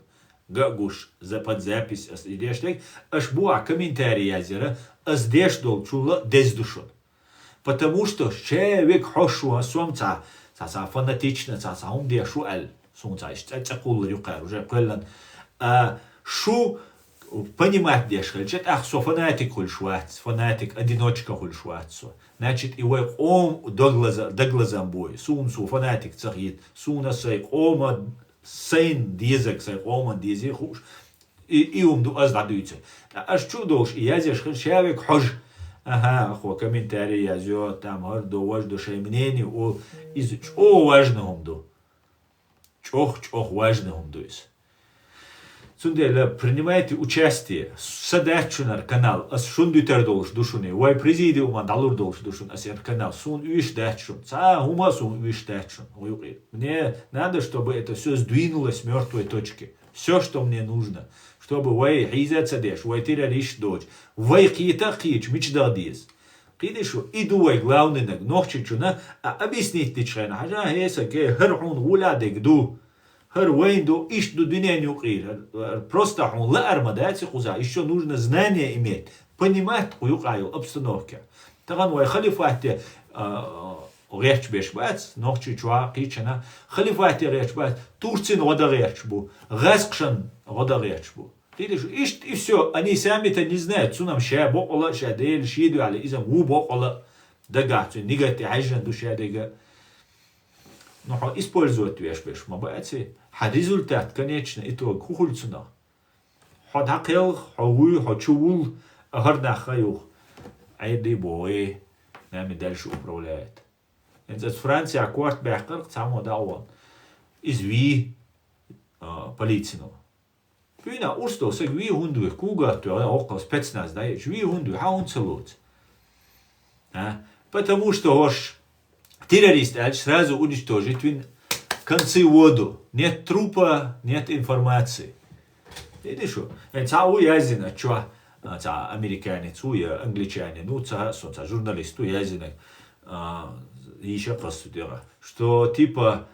Гагуш, под запись, аж дештек, аж буа комментарий язера, аж дешдол, чула, дез душун. Потому что человек хошу, сумца, фанатично, ум дешу аль, сумца, кул рюкар, уже кэллан, шу, понимать дешкальчет, со фанатик хульшват, фанатик одиночка хульшват, значит, и вы до глазам бой, су фанатик цахит, на сей ома сейн дизек, сей ома дизек хуш, и ду аздадуйте. Аж чудош, и я здесь человек хож, ага, комментарий я зё, там, до ваш душе мнение, из чо важно ду, чох важно дуйс. Сунделя, принимайте участие, садачу на канал, ас шундютер долж душуни, вай президиума далур долж душун, асер канал, сун уиш дачун, ума сун уиш дачун. Мне надо, чтобы это все сдвинулось с мертвой точки. Все, что мне нужно, чтобы вай хиза цадеш, вай террорист дочь, вай кита хич, мичдадиз. Кидишу, иду вай главный наг, нохчичуна, объяснить тичхена, хажа хеса, ке херхун вуладек ду. Хер вейнду ишду дуня не укрир. Просто он ла армадати хуза. Еще нужно знание иметь, понимать уюкаю обстановки. Таган вай халифате речь бешбац, нохчи чуа кичана. Халифате речь бац, Турцин вода речь бу, Газкшан вода речь бу. Видишь, и все, они сами-то не знают, что нам ща бокола, ща дель, щиду, али изам у бокола, дагату, нигати хайжан душа дега. Но использовать вещь беш мабати, результат, конечно, итог хухульцуна. Хакел, хауй, хачул, гарнахаюх. Айди бой, нами дальше управляет. Инзац Франция аккорд бяхкар, само дауан. Изви полицину. Пина урсто, сэг ви хунду, куга, то около спецназ, да, ви хунду, хаун целут. Потому что уж террорист сразу уничтожить концы воду. Нет трупа, нет информации. Видишь, что? Это язина, что американец, англичанин, журналист, язина, еще простудера, что типа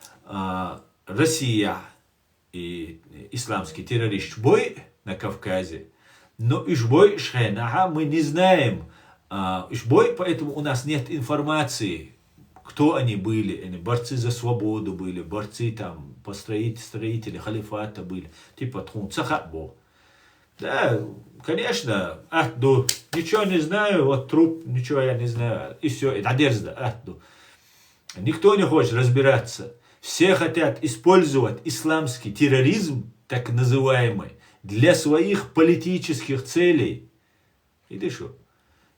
Россия и исламский террорист бой на Кавказе, но ишбой шхена мы не знаем, ишбой, поэтому у нас нет информации. Кто они были? Они борцы за свободу были, борцы там, строители халифата были, типа Тхун Цахатбо. Да, конечно, ничего не знаю, вот труп, ничего я не знаю, и все, это одежда, Никто не хочет разбираться. Все хотят использовать исламский терроризм, так называемый, для своих политических целей. Видишь, что?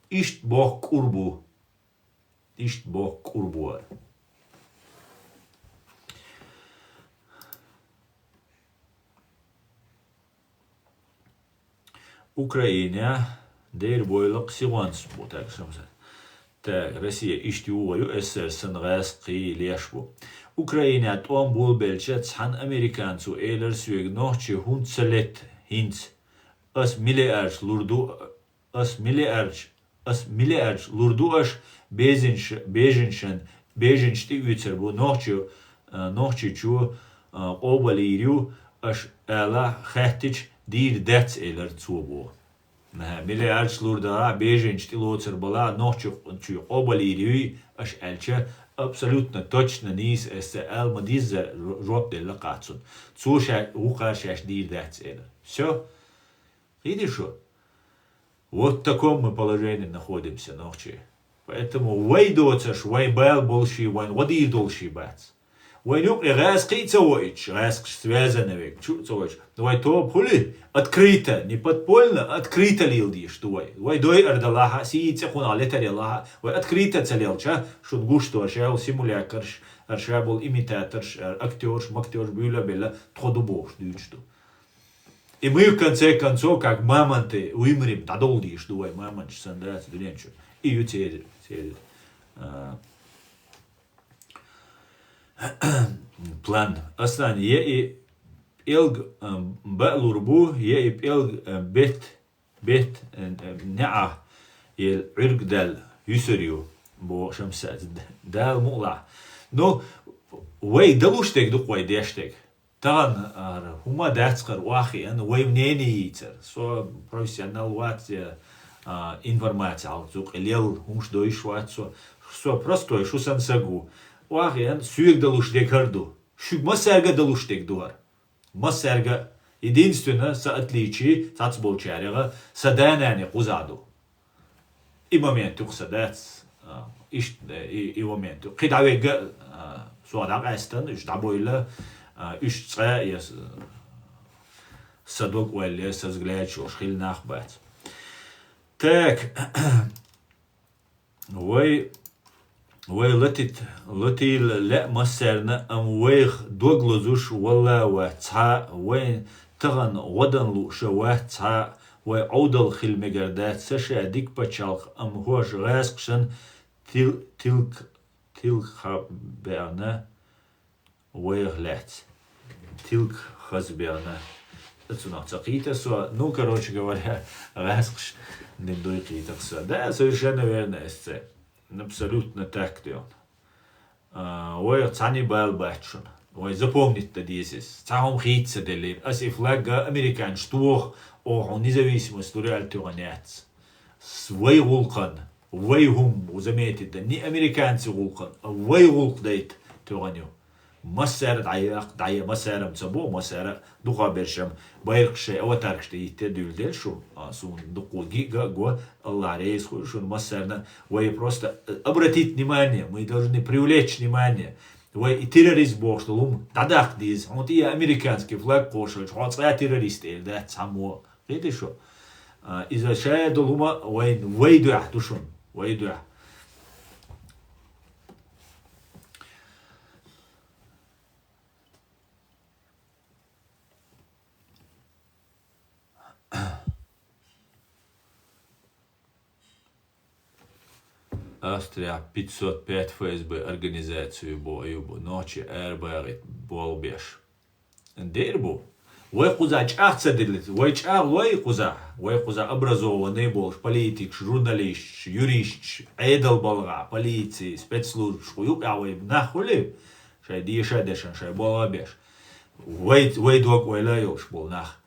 Ишт Бог курбу. Ишт Бог курбуар. Украина дейр бойлық сигуанс бу, так шамса. Так, Россия иштиугаю СССР сангас қи лешбу. Украина атуан бул белчат хан американцу эйлер сюег нохчи хун целет хинц. Ас миллиард лурду аш беженшти үцер бу нохчи чу обалирю аш эла хэтич дир дэц эйлер цубу. Миллиард лурда беженшти лоцер бала нохчи чу обалирю аш элча абсолютно точно низ эл мадиза рот де лакацун. Цуша ухашаш дир дэц эйлер. Все? Видишь что? Вот в таком мы положении находимся ночи. Поэтому вай доцаш, вай бэл болши, вай вади долши бац. Войнюк и резкий цевоич, резк связанный, чу цевоич. Вой то хули открыто, не подпольно, открыто лилдиш, твой. Вой дой эрдалаха, сиице хуна летарелаха, вой открыто целелча, шут гушто, шел симулякарш, арша был имитаторш, актерш, мактерш, бюля беля, тходу бог, дючту. И мы в конце концов, как мамонты, вымрем, тадолдиш, твой, мамонт, сандрац, дуренчу. И ютедер, план. Основан je i ilg ba'lurbu je i ilg bet na'a il urg dal yusuriu bo shamsat dal mu'la. No way dalushtek du way deshtek. Tagan huma datskar wahi an way neni yitzer. So professional wat информация алцук элел humш doish wat so простой шусан сагу. Вахен сүйек далуштек харду. Шук масерга далуштек дуар. Масерга единственно са отличие цацболчарега саданане кузаду. И моменту ксадец и моменту. Кидавега суадак астан иш дабойла иш цра яс садок уэлле сазглячо шхил нахбат. Так وي لتي لا مسرنا ام ويخ دوغلوزوش ولا واتها وين تغن ودن لو شواتها وي عودل خيل مجردات سشا ديك بچالخ ام هوش راسقشن تلك خبرنا ويغلات تلك خزبرنا это нацакита со ну короче говоря расқш не дойкита со да совершенно верно сцена. Абсолютно так он. Ой, цани бал бачун. Ой, запомните дизис. Цаум хитса делин. Ас и флага американ штух о независимость реаль туранец. Свой вулкан, вой хум, заметите, не американцы вулкан, а вой вулк дайт тураню. مسار دعية مسار مصبو مسار دقا برشم بايرقشة أو تاركشة يتدل دل شو سون دقو جيجا جو الله عليه خو شو مسارنا وي просто обратить внимание мы должны привлечь внимание وي террорист бог что лум тадах диз вот и американский флаг кошел что это террористы да само видишь что из-за чего лума вой дуа душон вой дуа Австрия 505 ФСБ организацию боюбу ночи эрберит болбеш. Дербу. Вой куза чахца делит. Вой чах вой куза образованный болш политик, журналист, юрист, эдал болга, полиции, спецслужб, шуюк авой нахули. Шай диша дешан шай болбеш. Вой дог вой лайош бол нах.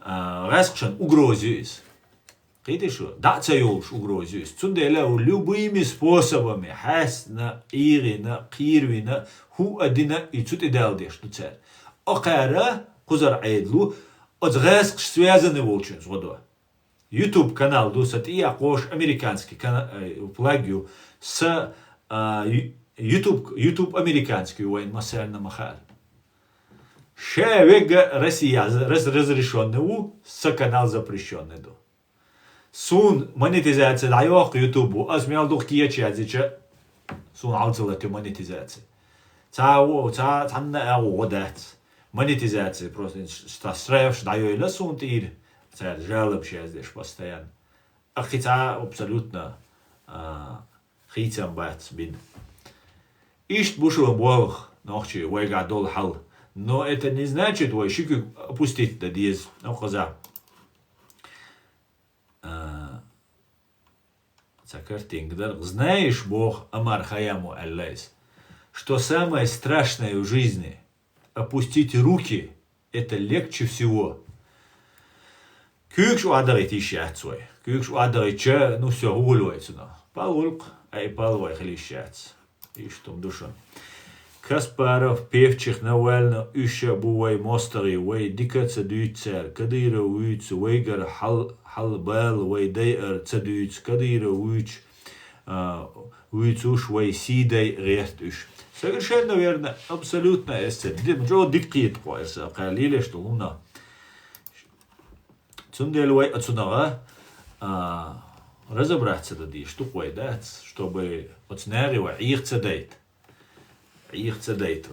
Раскшан угрозюис. Видишь, да, цаюлш угрозюсь. Цунделя любыми способами, хасна, ирина, кирвина, ху адина и цут идалдеш, ну царь. Окара, кузар айдлу, отзгаск связаны волчен с водой. YouTube канал дусат и акош американский плагию с YouTube американский воин масерна махар. Шевега Россия разрешенный с канал запрещенный до. Сун монетизация дайох ютубу азмял дух киячадзича сун алцелати монетизация. Ца танна водат. Монетизация просто стресс дайойла сун тир. Ца жалоб шаздеш постоянно. Ахица абсолютно хитсам бат бин. Ишт бушул болх ночи вайга дол хал. Но это не значит вой шики опустить да диез. Ну хоза. Знаешь, Бог Амар Хаяму Аллайс, что самое страшное в жизни опустить руки, это легче всего. Кюкш уадарит ищать свой. Кюкш уадарит че, ну все, угулывается. Палулк, ай палвай хлищать. И что душа. Каспаров, певчих навально, ища бувай мостари, вай дика цадуйцер, кадыра уйц, вайгар халбал, вай дайар цадуйц, кадыра уйч, уйцуш вайсидой рестуш. Совершенно верно, абсолютно эссе. Джо диктит коэссе, калиле что умно. Цунделуай отсюда разобраться да что кое, да, чтобы оцнеривать их цедейт. Их цедейт.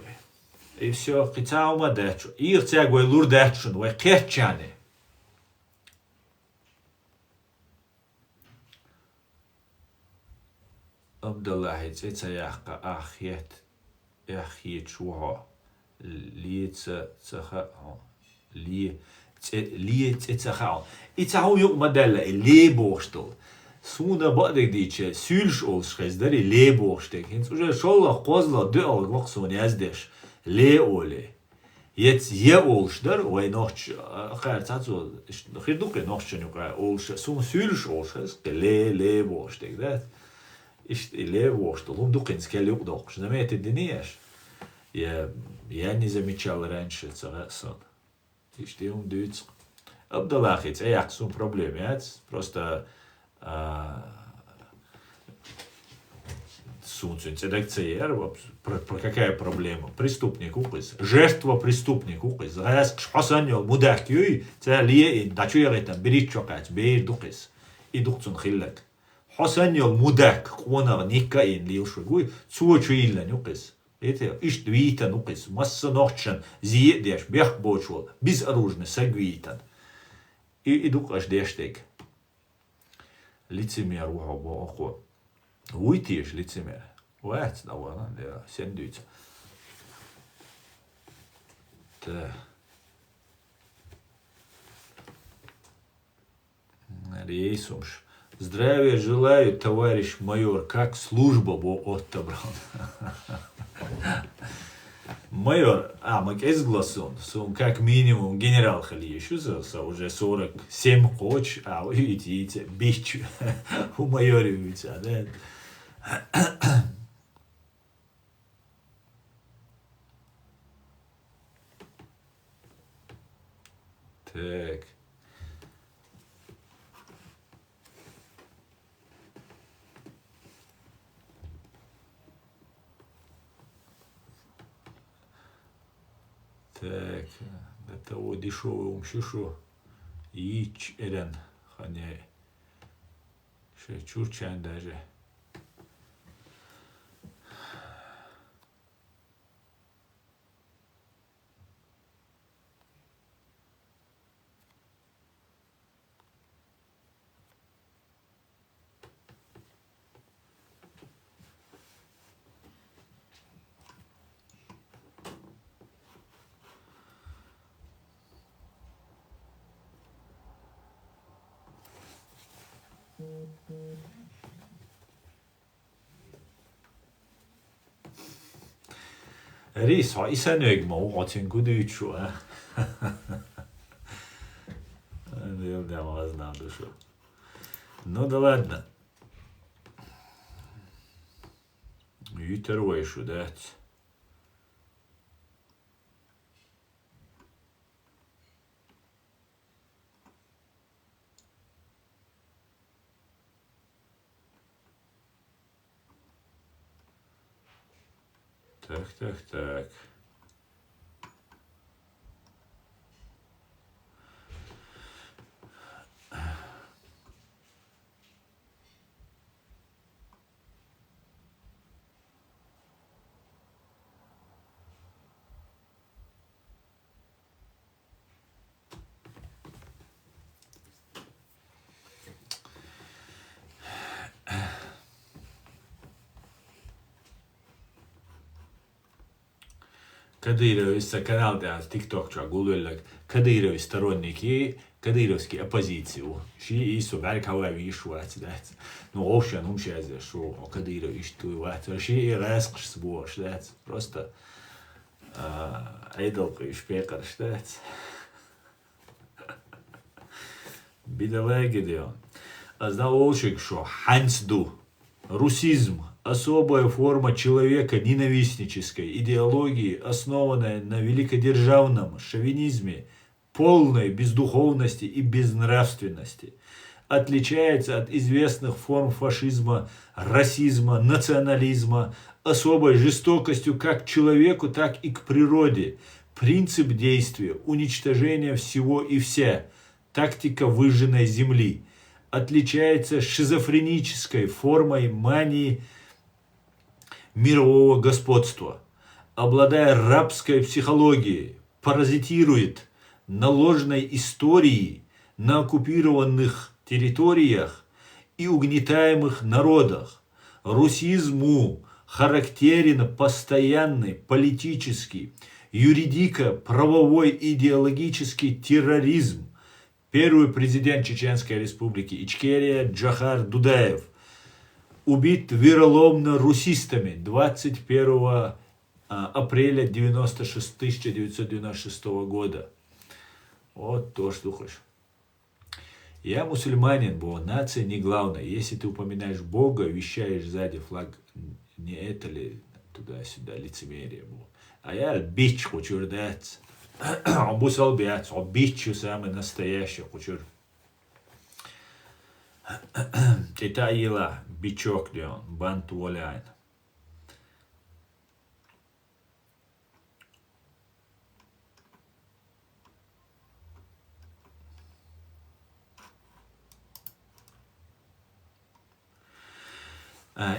И все, китаума дачу. Их цягой лурдачун, вай кетчане. Абдаллахи, это яхка ахет, яхет шуха, лица цаха, лица цаха. И цаху юк модella, и лебоштел. Суда бадек диче, сюльш олшхез, дари лебоштек. Хинц уже шолла козла дуал глоксон яздеш, ле оле. Jetzt je olsch der, weil noch so khirduke noch chnuka olsch, so sülsch olsch, le borstig dat. Ist le borstig, дукен скели удох, знаете днеш. Я не замечал раньше сон. Ist дюц. Абдаллахиц, я сум проблем, просто про какая проблема? Преступник указ, жертва преступник указ. Раз хасаньол мудак юй, це лие да чуя там берит чокать, бейр дуказ. И дукцун хиллак. Хасаньол мудак куонар никаин лил шугуй, цуо чуилан указ. Это ишт витан указ, масса нохчан, зиедеш, бех бочвол, безоружный сагвитан. И дукаш дештег. Лицемер ухо охо. Уйти лицемер. Уэц, да, вон, да, сендуется. Да. Рейсумш. Здравия желаю, товарищ майор. Как служба был отобран? Майор, мак изгласон, как минимум генерал Халиешуза, уже 47 коч, видите, бич у майоровича, да? Так. Так, до того дешевый умшишу ич эрен ханя чурчан даже. Рис, и санег мо, очень гудючу, а? Я вас знал душу. Ну да ладно. Ютер вейшу, да? Так. Кадыровый канал, да, ТикТок, что гулюлек, Кадыровый сторонники, Кадыровские оппозицию. Ши и субарь кавави ишуат, да. Ну, общем, сейчас шо, Кадыров иштует, ши и раскш сбор, да. Просто айдолка и шпекар, да. Бедолаги, да. А знал олшик, что ханцду, русизм. Особая форма человека ненавистнической идеологии, основанная на великодержавном шовинизме, полной бездуховности и безнравственности. отличается от известных форм фашизма, расизма, национализма, особой жестокостью как к человеку, так и к природе. Принцип действия – уничтожение всего и вся, тактика выжженной земли. Отличается шизофренической формой мании мирового господства. Обладая рабской психологией, паразитирует на ложной истории, на оккупированных территориях и угнетаемых народах. Русизму характерен постоянный политический, юридико-правовой идеологический терроризм. Первый президент Чеченской республики Ичкерия Джохар Дудаев убит вероломно русистами 21 апреля 1996 года. Вот то, что хочешь. Я мусульманин, бо нация не главное. Если ты упоминаешь Бога, вещаешь сзади флаг, не это ли туда-сюда лицемерие было. А я бич хочу дать. Он бусал бять, он бичу самый настоящий хочу. Это ила бичок где он, банту оляйн.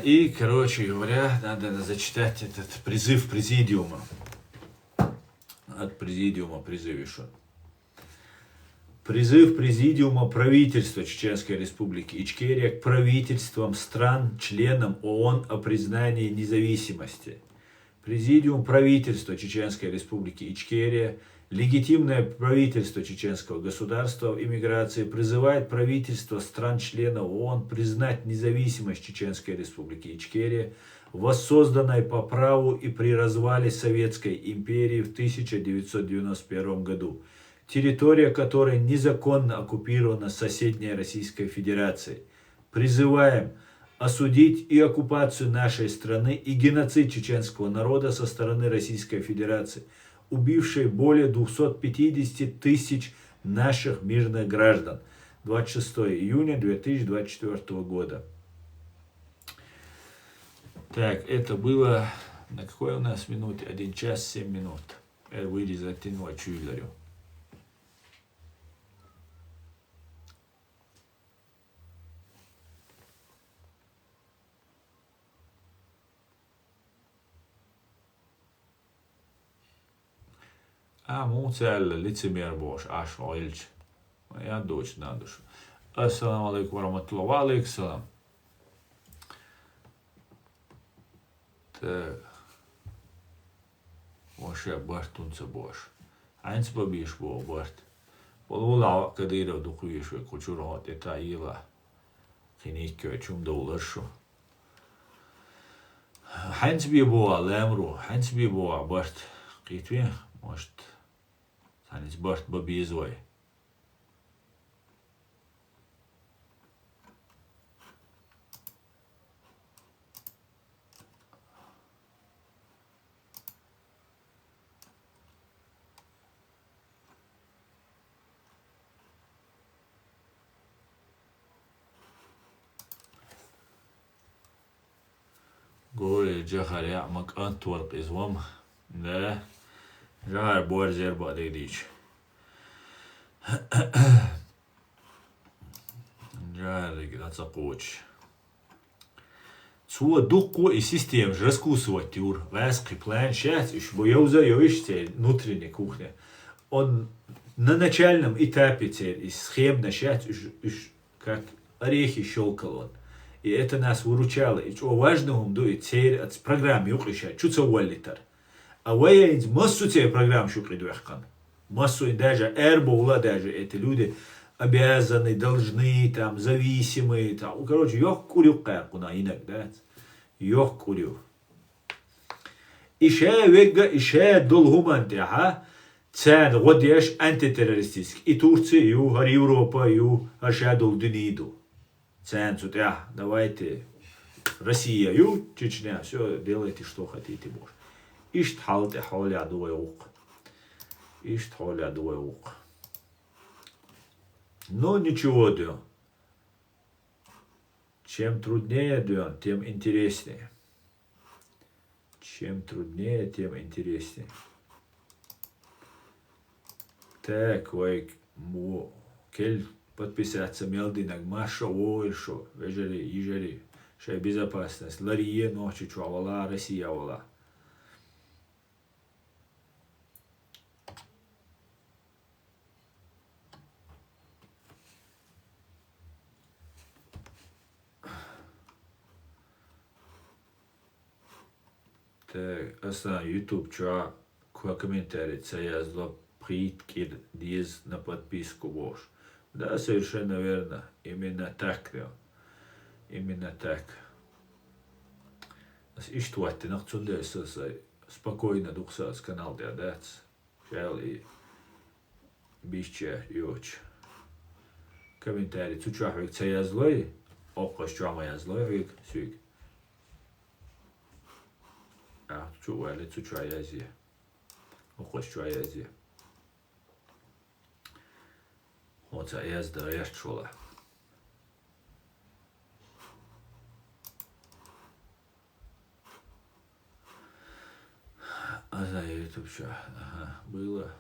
И, короче говоря, надо зачитать этот призыв президиума. От президиума призыв еще. Призыв президиума правительства Чеченской Республики Ичкерия к правительствам стран, членам ООН о признании независимости. Президиум правительства Чеченской Республики Ичкерия, легитимное правительство чеченского государства в иммиграции призывает правительство стран-членов ООН признать независимость Чеченской Республики Ичкерия, воссозданной по праву и при развале Советской империи в 1991 году, территория которой незаконно оккупирована соседней Российской Федерацией. Призываем осудить и оккупацию нашей страны и геноцид чеченского народа со стороны Российской Федерации, убившей более 250 тысяч наших мирных граждан. 26 июня 2024 года. Так, это было... На какой у нас минуте? 1 час 7 минут. Выйди за тяну, чуйларю. Muutsel лицемер boš, aš oilč. Ja doći na dušu. Assalamu alaikum warahmatullahi wa alaikum salam. Так. Вообще бартунца бош. Айнц бабиш бо барт. Полула кадира духуиш ве кучурот это ила. Хиникё чум доулашу. Хайнц би бо лемру, хайнц би бо барт. Китве, может, хайнц барт бабизой. Горе Джахаря Макантуар Извам. Да. Жар Борзер Бадыдич. Жар Грацакоч. Цуа дукко и систем раскусывать тюр. Васки план сейчас, уж боёза ёишься внутренняя кухня. Он на начальном этапе теперь схем начать уж как орехи щелкал он. И это нас выручало. И что важно, он дует теперь от программы юклиша. Чуца уоллитер. А вы массу теперь программ шукли дуэхкан. Массу даже эрбоула даже эти люди обязаны, должны, там, зависимые, там. Короче, ёх курю кайкуна иногда. Ёх курю. Ише вега, ише долгуманте, ага. Цен годеш антитеррористический. И Турция, и Европа, и ашадул дюниду. Ценцут, давайте, Россия, Чечня, все, делайте, что хотите, боже. Ишт халте холя дуэук. Ишт холя дуэук. Но ничего, да. Чем труднее, Дион, тем интереснее. Чем труднее, тем интереснее. Так, ой, кель подписаться Мелдинаг, Маша Ойшо, вежери, ижери, шай безопасность, Ларие ночи, чуавала, Россия вала. Так, аса YouTube, чуа, куа комментарий, я зло приткид диз на подписку вож. Да, совершенно верно. Именно так, да. Именно так. Иштуатти нахцуллеса спокойно духсац канал дядец. Шел и бишче юч. Комментарий. Цучахвик я злой. Опкаш чуама я злой вик. Сюк. А, чували цуча язи. Опкаш чуа язи. Оца язда яшчула. А за YouTube что? Ага, было.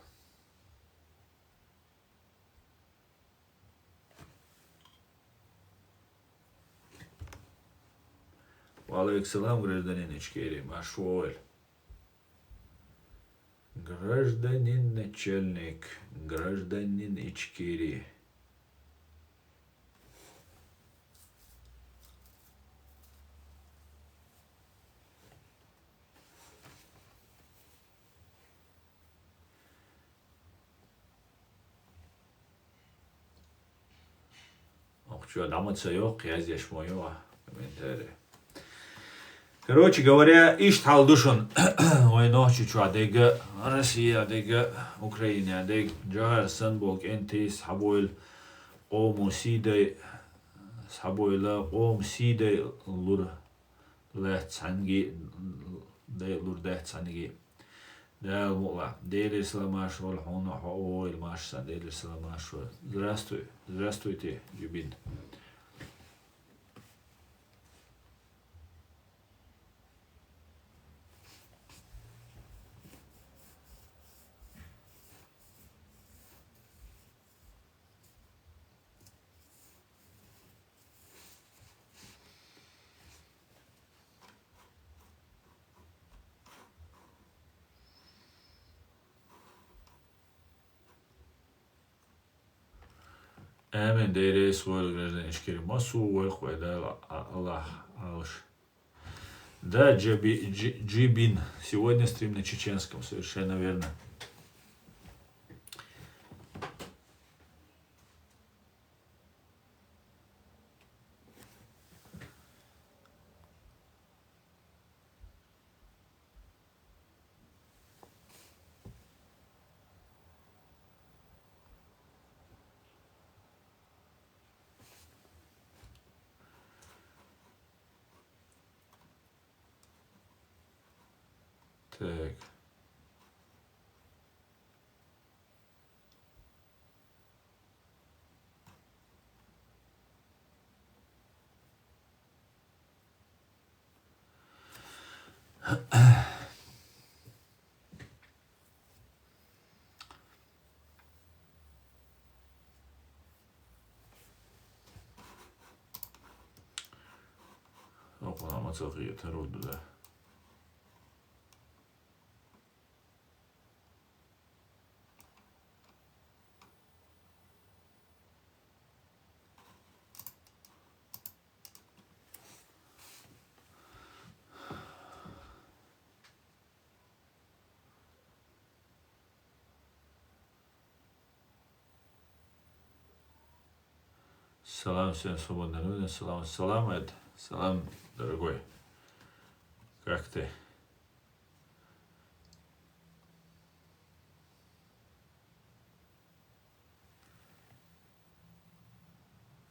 Валейк салам, гражданин Ичкерий, Машуэль. Гражданин начальник, гражданин Ичкерий. Что, даматься yok, я здесь мою комментарий. Короче говоря, иштал душон, ой ночью чуа, дега Россия, дега Украина, дег Джар Санбок, Энтис, Хабойл, Ому Сидей, Хабойла, Ом Сидей, Лур Лецанги, де Лур Децанги. Да, мула, Дейли Саламаш, Валхуна, Ой, Машсан, Дейли Саламаш. Здравствуй, здравствуйте, Юбин. Амин, дейре свой гражданин Ичкерий. Масу уэлхуэ, да, Аллах, Алш. Да, Джибин. Сегодня стрим на чеченском, совершенно верно. Так. Опа, нам отсылки, роду, да. Салам всем свободным людям, салам, салам, Эд, салам, дорогой, как ты?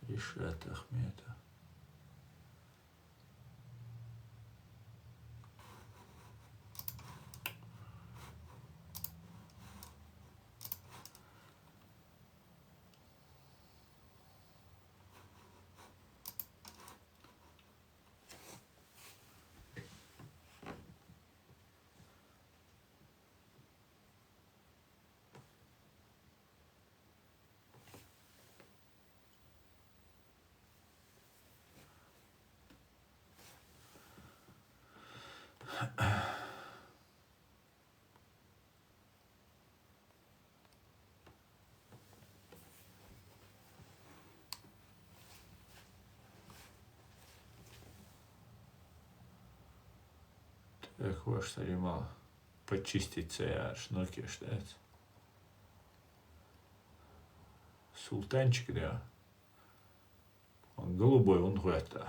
Ишат Ахмета. Эх, вот что мало почистить цея шнурки, что это. Султанчик, да. Он голубой, он это.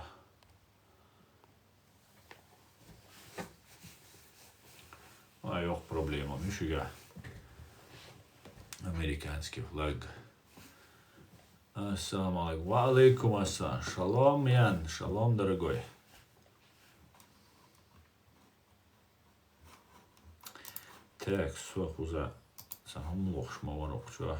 А yok проблема, нифига. Американский флаг. Ассаламу алейкум. Ва алейкум ассалам. Шалом, Ян. Шалом, дорогой. Так, сухуза. Сам лох шмаванок, чё?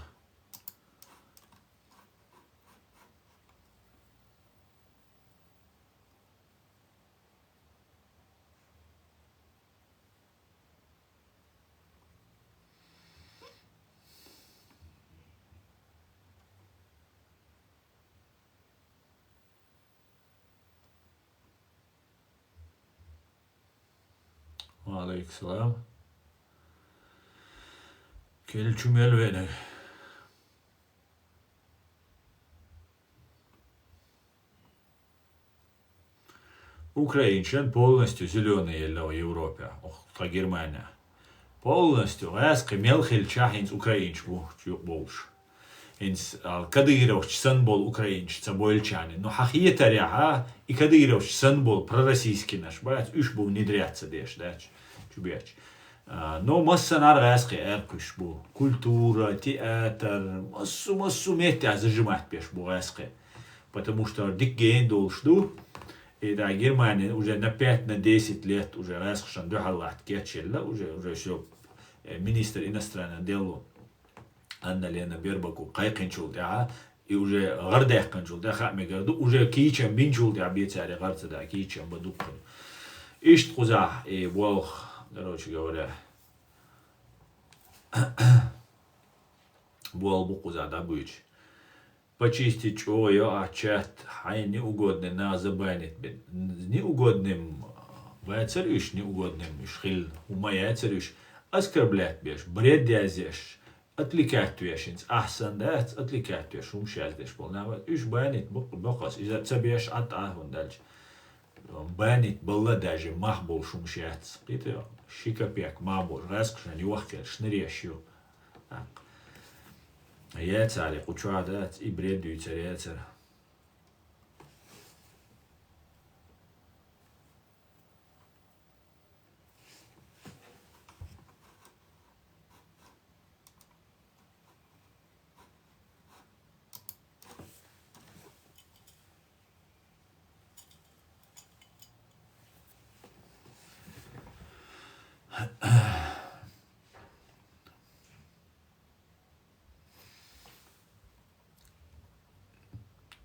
Ва алейкум салам. Келчум элвене. Украинчан полностью зеленые в Европе, в Германии. Полностью. Эск мелхель чахинс украинч больше. Инс Кадырович сан был украинч, цабольчане. Но хахия таряха и Кадырович сан был пророссийский наш, бать, уж был внедряться деш, дач, чубяч. Но масса наргаски эркуш был. Культура, театр, массу метя зажимать пеш был эски. Потому что дик ген должду. И да, Германия уже на 5-10 лет уже раскшан духалат кетчелла, уже все министр иностранных дел Анна-Лена Бербаку кайканчул, да, и уже гардехканчул, да, хами гарду, уже кичем бинчул, да, бецари гарца, да, кичем бадукан. Ишт куза, и волх, короче говоря, волбу куза, да, быч. Почистить чё, чат, хай неугодный на забанить. Неугодным вайцарюш, неугодным шхил умаяцарюш, оскорблять беш, бред дязеш, отвлекать вешинц, ахсан дать, отвлекать веш, умшать деш полнават, уж банить, бокас, из-за цабеш от ахун дальше. Банить было даже махбол шумшать, это шикапек, мабол, раскшан, юахкер, шнырящу. Яйцали, кучуадат и бредуется яйцер.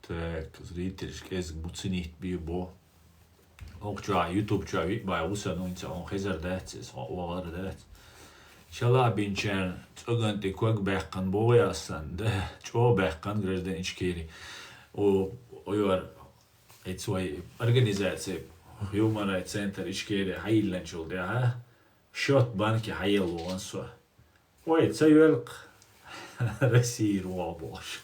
Так, зрительский эск буцинит бибо. Ook tja, YouTube tja, bij ons aan ons aan gezet dat is wat dat. Шала бинчан цоган ти квак бэккан боясан да чо бэккан граждан ичкери. Ойор эцой организация Human Rights Center ичкери хайлан чул да. Шот банки хайл онсо. Ой, цайвелк Россия руабош.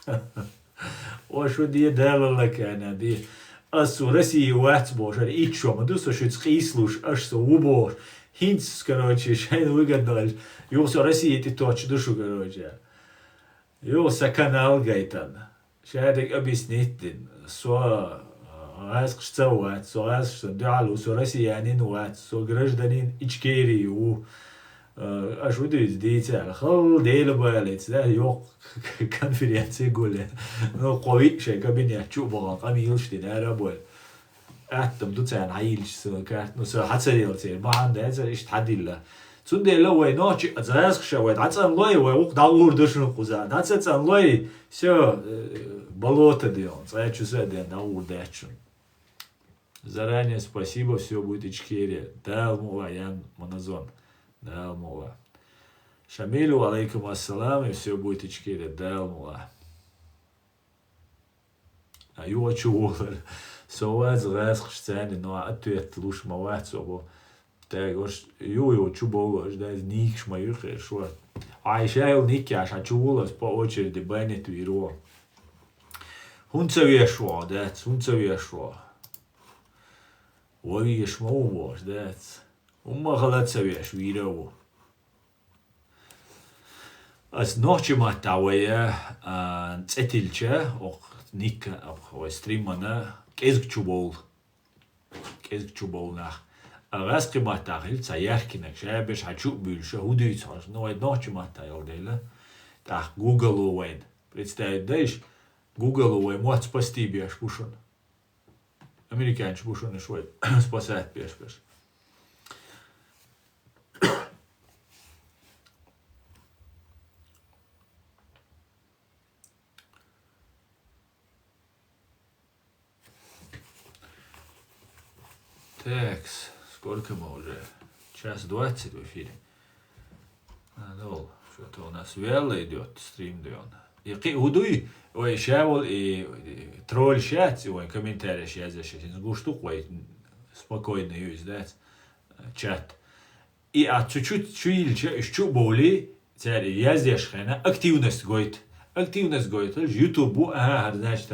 وشو دي دالة لك أنا دي أسو رسي وات بوش أنا إيشو ما دوسو شو تقيسلوش أشسو وبوش هينس كروتشي شاين ويقد نغل يوسو رسي تتوش دوشو كروتشي يوسا كانال غايتان شادك أبيس نيتين سوا عايزك شتوات سوا عايزك شتدعالو سو رسي يعني نوات سو гражданин إيشكيري و أشو ديتا خل ديلا باليت ده يوق конференции гуля. Ну, قوي شيء كابيني أشوف بقى قميلش تنارا بول. أحتم دوتان عيلش سو كارت نو سو حتى ديلتي ما عنده هذا إيش تحدي له. تون ديلا وين ناتش أزاز خشوات حتى الله ويوق داور دشنو قزان حتى الله سو болото делать. Я чувствую, да даур дачу. Заранее спасибо, все будет ичкерия. Дал мула Ян Моназон. Дал мула. Шамилю алейкум ассалам, и все будет ичкерия. Дал мула. А ю чувствую. Соуаз расхштяни, но ответ луч мават собо. Так уж ю чубо ждать ник шмаюхе шо. А еще ник я шачувалась по очереди бенету и ро. Хунца вешо, да, хунца вешо. Ой, ешмо вож, да. Uma galatsaviash video. As nochtje maar touwen een zetiltje of niet of streamen kezgchubol nach raske maar tagel sayerkinek shabesh hachuk bulshe hudit has nooit nochtje maar tayoldele dag Google owen представляешь Google owen wat спасти беш пушон американец пушон швой спасать беш. Так, сколько мы уже? 1:20 в эфире. Что-то у нас вяло идет, стрим даён. И худуй, ой, шавол и тролль шать, ой, комментарий шать за шать. Гуштук, ой, спокойно юздать чат. И чуть-чуть чуильче, еще более, царь, я здесь хана, активность гоит. Активность гоит. Ютубу, значит,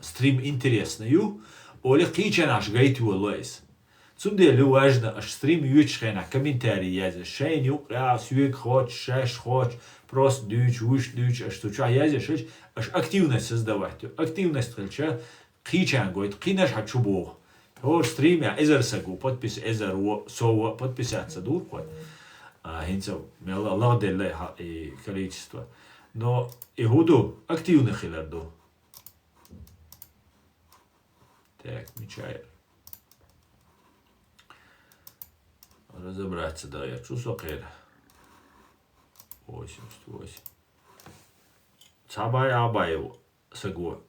стрим интересный. Оли قيچن اش گيت ولويس цунде луажна аш стрим ючхена комментарий язе шейню я сюек хоч шеш хоч просто дюч аш туча язе шеш аш активность создавать активность хелча قيچن гойт قينаш хачубо то стрим я эзерсагу подпис эзеру сова подписаться дуркой хинца мела ладеле и количество но и худу активно хилерду. Так, мечай. Разобраться, да, я чувствую, 88. Цабай Абаев сагу.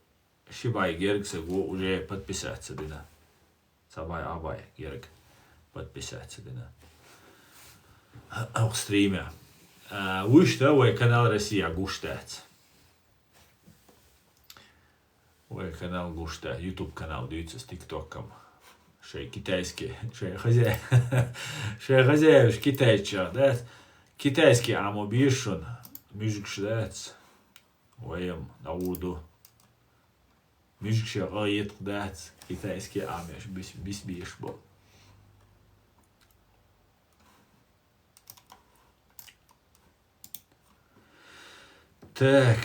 Шибай Герг сагу уже подписаться, да. Цабай Абай Герг подписаться, да. В стриме. Вышта, ой, канал Россия гуштается. Ой, канал Гушта, YouTube канал даются с ТикТоком. Шей китайский, шей хозяев, китайча, да? Китайский амо бишун, мюзик шдать. Оем, на урду. Мюзик ше ает дать, китайский амеш, биш биш был. Так.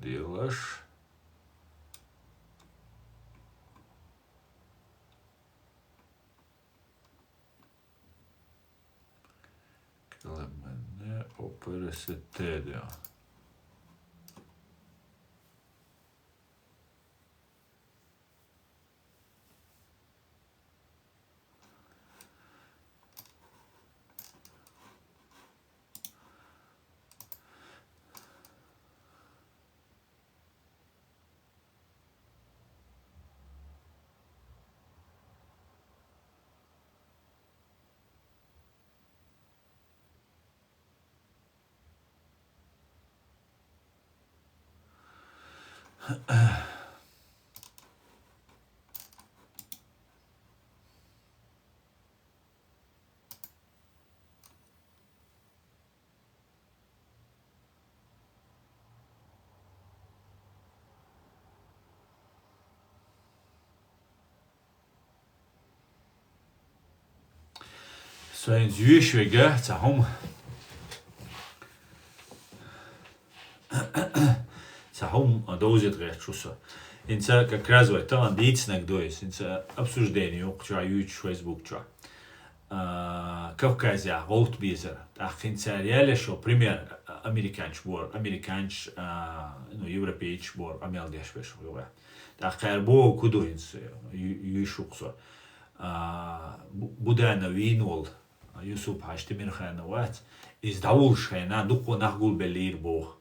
Делаш. Мене опересетеря. So ein Süßschwäger, Zahum. Zahum, дозит речуса. Инца как раз в этом дитснак доис, инца обсуждение, ukча юч Facebook ча. Кавказия, Волтбизер, ахинца реально шо пример американч бор, американч, ну европейч бор, амелдеш беш говоря. Ахер бо кудуинс юшуксо. Будана винол. Юсуп Хаштимир Ханават из Даулшхайна дуку нахгул белир бог.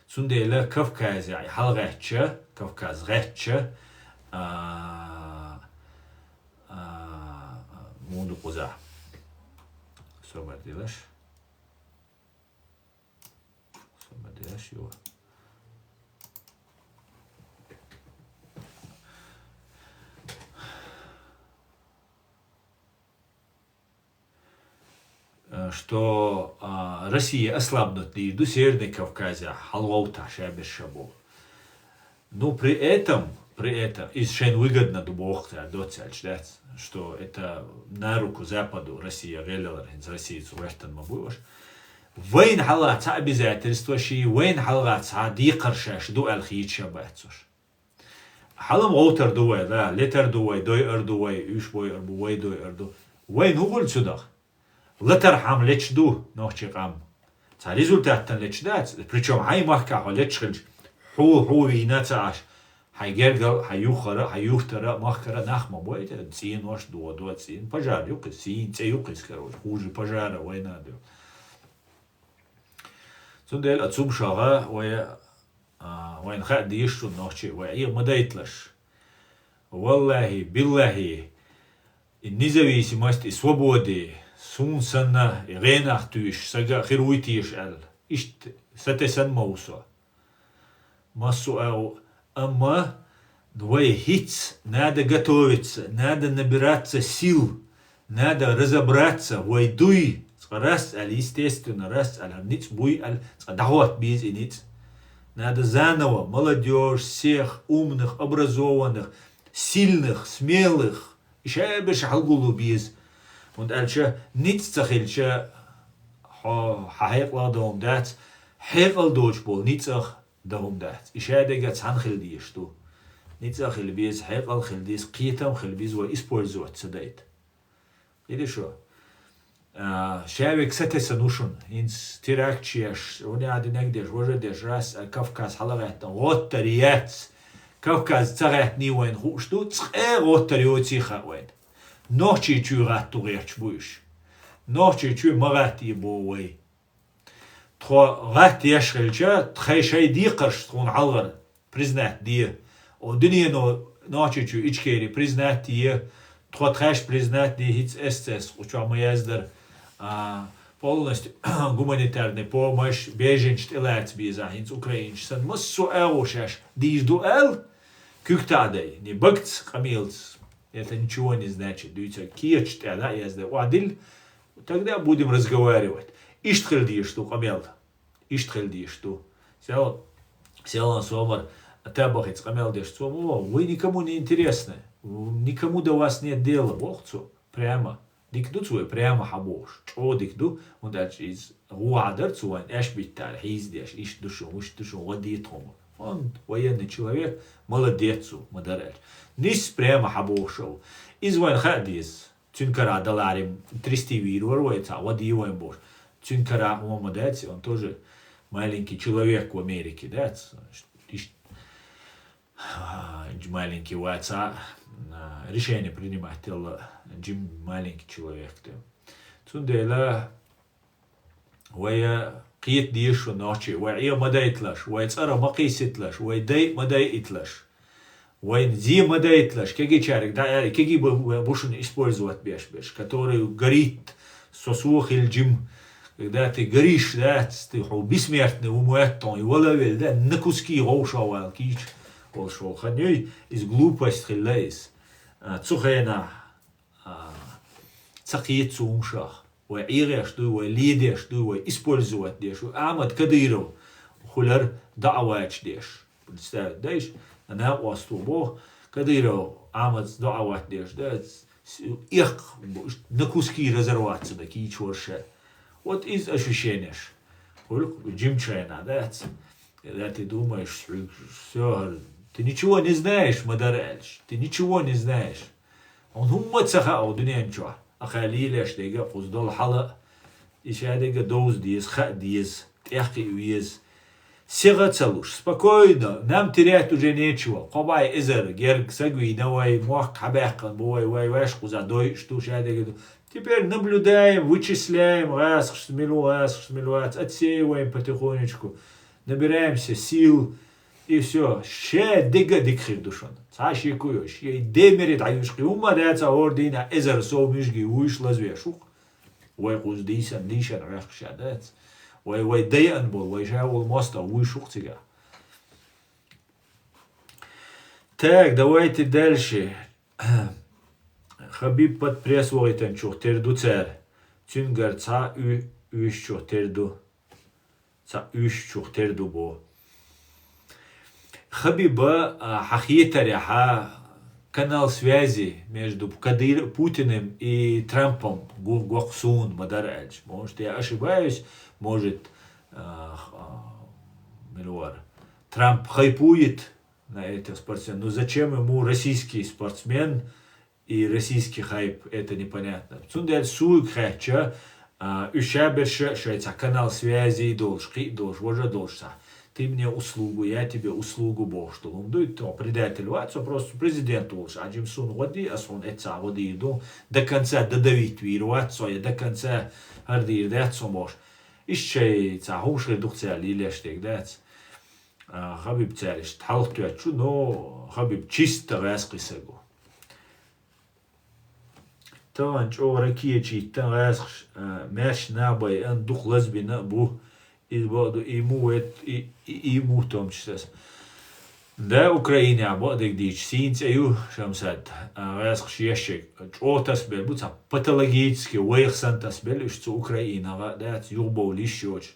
Сундела Кавказия Халгача, Кавказ Гача, Мунду Куза. Собадилаш его. Что Россия ослабнут лиду Северной Кавказе, Халваута, Шабер Шабу. Но при этом, и совершенно выгодно дубох, что это на руку Западу Россия, из России цуэштан мабуш. Вейн халат обязательства ши, вейн халат дикар шаш ду алхит шабатсуш. Халам отер дуай, да, летер дуай, дой дуай, уш бой арбуай дой арду. Вейн угол сюда. Летер хам лечду, нохчикам. Ца результаттан лечдат, причем хай махка лечхилж. حو ویناتش هایگرگل هایوختره ماخره نخم باید زین واش دو زین پجار یوک زین تیوک اسکروش خوجی پجاره وای ندیو زندل اتوم شاغه وای نخد دیشتون نخچی وای مدایتلش والله بالله независимость и свободы сунсана ренахтуш сага хируитиш ал ишт сатесан маусо массу amma двое хиц, надо готовиться, надо набираться сил, надо разобраться, войдуй, раз, аль естественно, раз, аль ниц, буй, аль дахот без и ниц. Надо заново молодежь, всех умных, образованных, сильных, смелых, еще больше халгулу без. Und альча ниц цахильча хахекла дом дать, хекал дочь был, ницах دهم دات إشادة جت عن خلديش تو نيتزا خلبيز حقل خلديز قيتم خلبيز وإسبورزوت سدايت إيه شو شابك ستسنوشن إنس تراكتشيش وني عادي نقدر وجدش راس كافكاز حلقات غوتريات كافكاز تغات نيوين خوش تو تخير غوتريوتي خاوين نوشي تشورات تو غيرش بوش نوشي تشو مراتي بووي غات يشغلشا تخيشي دي قرش تكون عالغر بريزنات دي ودنيا نوچيچو إچكيري بريزنات دي تخيش بريزنات دي هيتس استس وچو ميازدر полностью гуманитарный помощь беженчт элац биза хинц украинчсан массу эушаш диш дуэл кюктадей не бакц камилц это ничего не значит дуйца кирчт да язда вадил тогда будем разговаривать иштхел диш ту камел иштхел диш ту сел собор табахец камел диш ту вы никому не интересны никому до вас нет дела богцу прямо ديكدو سوى بريما حبوش او ديكدو وندالش إز غوادر سوى إيش بيتال حيز ديش إيش دشو مش دشو وديتهم он военный человек молодецу модарэль нис прямо حبوشو إز وين خاديس تنكرا долларим 300 вирвар войца води его им бош тюнкара молодец он тоже маленький человек в Америке да маленький войца решение принимать Джим маленький человек. Цундела, ويا قيت ديش وناشي ويا مدى يتلاش ويا تصرى مقيس يتلاش ويا داي مدى يتلاش ويا زي مدى يتلاش كيجي شارك دا كيجي بوشن использовать بيش который горит сосух الجيم когда ты горишь да ты бессмертный умуэттон и воловел да на куски роушавал кич волшо ханей из глупость хилейс цухена цахиет сумшах وعيرش دو وليدش دو использовать ديش وعمد كديرو خلر دعواتش ديش بتستاهل ديش أنا واستوبه كديرو عمد دعوات ديش ده إخ نكوسكي резерват ده كي чорше вот из ощущениешь Джим Чайна да когда ты думаешь все ты ничего не знаешь модарэльш ты ничего не знаешь он уммацаха одунен чо أخليلش ديجا قصدال حلق إيشا ديجا دوز ديز خا ديز تحقي ويز سيغة تلوش спокойно нам терять уже нечего قباي إزر جرق سقوي نواي موح حباقن بواي واي واش قزادوي شتو شا ديجا теперь наблюдаем вычисляем раз шмилуац отсеиваем потихонечку набираемся сил и все ше дига дикхир душон цаши куёш ей демерит аюшки умадается ордина эзер со мишги уиш лазвешук вай куздисан лишан рахшадат вай дайан бол вай шаул моста уишук тига. Так, давайте дальше. Хабиб подпресывает анчух терду царь. Цюнгар ца ющух терду. Ца ющух терду бо. Хабиба Хахитаря, канал связи между Путиным и Трампом, Гуахсун, Мадарадж. Может, я ошибаюсь, может, Трамп хайпует на этих спортсменов. Но зачем ему российский спортсмен и российский хайп, это непонятно. Цундер суик хэча, ущаберша, что это канал связи, должен, ты мне услугу, я тебе услугу бошто. Он дует то предатель ватсо, просто президент лучше. А чем сун води, а сон эца води иду, до конца додавить вир ватсо, я до конца ардир датсо мош. Ищей ца хуш редукция лилештег датс. Хабиб цариш, тхалх тюачу, но хабиб чисто раскисагу. Таванч о ракия читтан расш, мяш набай, ан дух лазби набу. Ему в том числе. Да, Украина, ободик дич, синцею, шамсад, расхшешек, чотас бел, будь патологически, уэйхсантас бел, что Украина, да, юбов лишёч.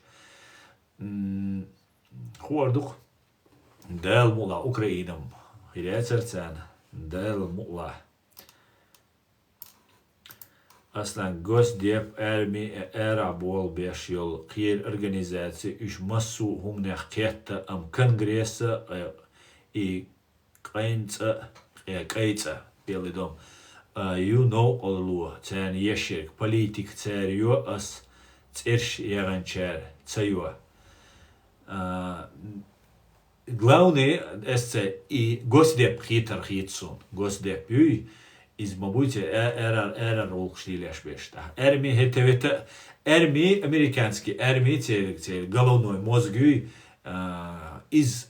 Хордух, дал мула Украинам, хиля церцан, дал мула. Аслан Госдеп эра бол беш йол хир организации иш массу хумнех кетта ам конгресса и кайнца Белый дом. Оллу цен ешек политик церю ас церш яранчер цаю. Главное это и Госдеп хитр хитсун. Госдеп из мабути ролк шлилеш бешта. Эрми хетевета, эрми американский, эрми цель головной мозг из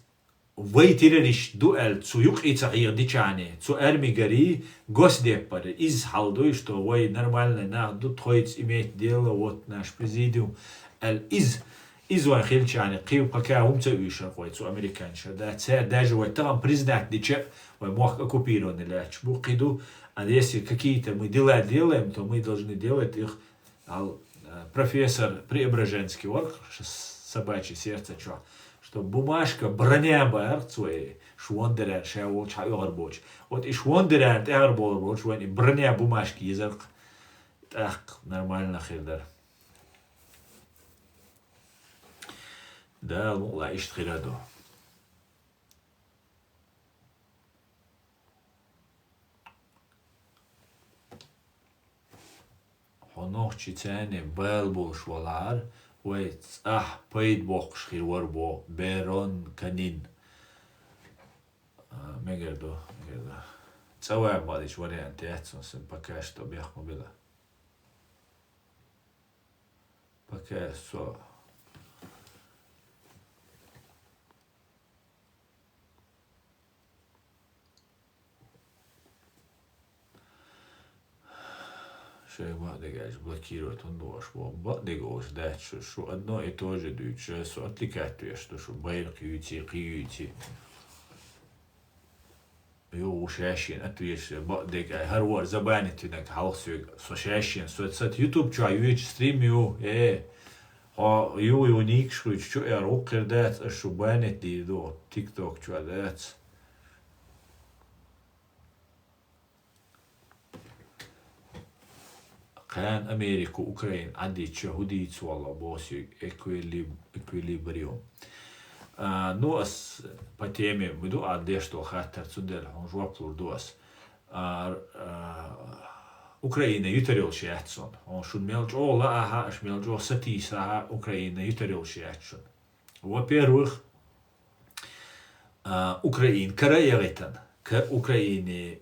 вейтерериш дуэль цуюк и цаир дичане, цу эрми гори госдеппар из халдуй, что вей нормально на дутхойц иметь дело вот наш президиум, из вахильчане, кив пока умца уйшер хой цу американша, да цер даже вей там признак диче, вей мог оккупированный ляч, букиду. А если какие-то мы дела делаем, то мы должны делать их. Профессор Преображенский, вот собачье сердце, что бумажка, броня барцуэ, швондерер, шеол, чайорбоч. Вот и швондерер, тягорбоч, вот и броня бумажки, язык. Так, нормально, хердар. Да, ну, ла, иштхираду. Ночи цене белбол швалар, уэйц пейд бок шхирварбо берон канин. Мегердо. Цавая бадич вариант яцсон пока что бях мобила. Пока со. Блокирует он нож, бадыгош, да, что одно и то же дают, что отвлекать, что байр кьюти. Йо ушашин, отвечу, бадыг, харвар забанит инак халсюг, сошашин, соцсет YouTube ча, юич стрим ю, ю уник шуч, что я рокер дат, что банит ди до TikTok ча дат. كان أمريكا وأوكران عندي شهوديت والله بوسي إكويليبريوم. نوس بتيمي بدو عديشتو خاطر تدل هون جوابلور دوس. Украина ютерил шеятсон. Он шун мелч ола аха, аш мелч о сатиса Украина ютерил шеятсон. Во-первых, Украин караевитан к Украине.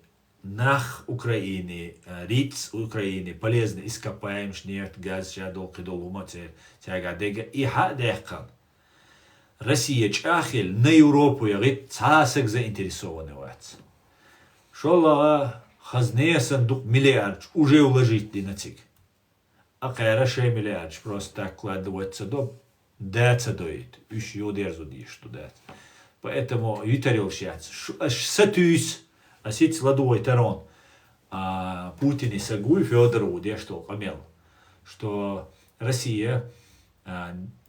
Нах Украине, риц Украине, полезный ископаем, нефть, газ, жадол, кидол, умацер, тяга, дега, и хадехкан. Россия чахель на Европу, говорит, цасек заинтересованы вац. Шола хазне сандук миллиард уже уложить динацик. А кайра 6 миллиард просто так кладывается до даца доит. Уж юдерзу дишь туда. Поэтому витарил сейчас. Сатюсь. А сеть ладовой тарон Путин и Сагуй Федорову, где что помел, что Россия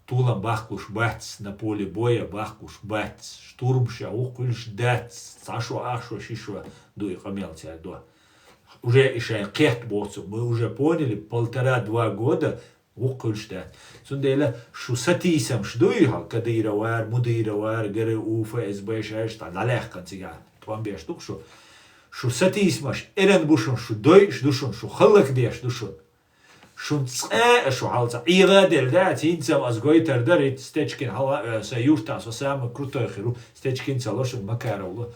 Тулам бахкуш бац на поле боя, бахкуш бац, штурмша, укульш дац, сашу ашу шишва, дуй хамелся до. Уже еще кет боцу, мы уже поняли, 1,5-2 года укульш дац. Сундела, шу сатисам шдуйха, кадыровар, мудыровар, гары уфа, СБ шашта, далех концига, твам беш дукшу. Шу сатисмаш, эрен бушун, шу дойш душун, шу халак деш душун. Шун шу халца игадел да тинцам аз гойтер дарит стечкин хала са юрта со сам крутой хиру стечкин салошун макаровлу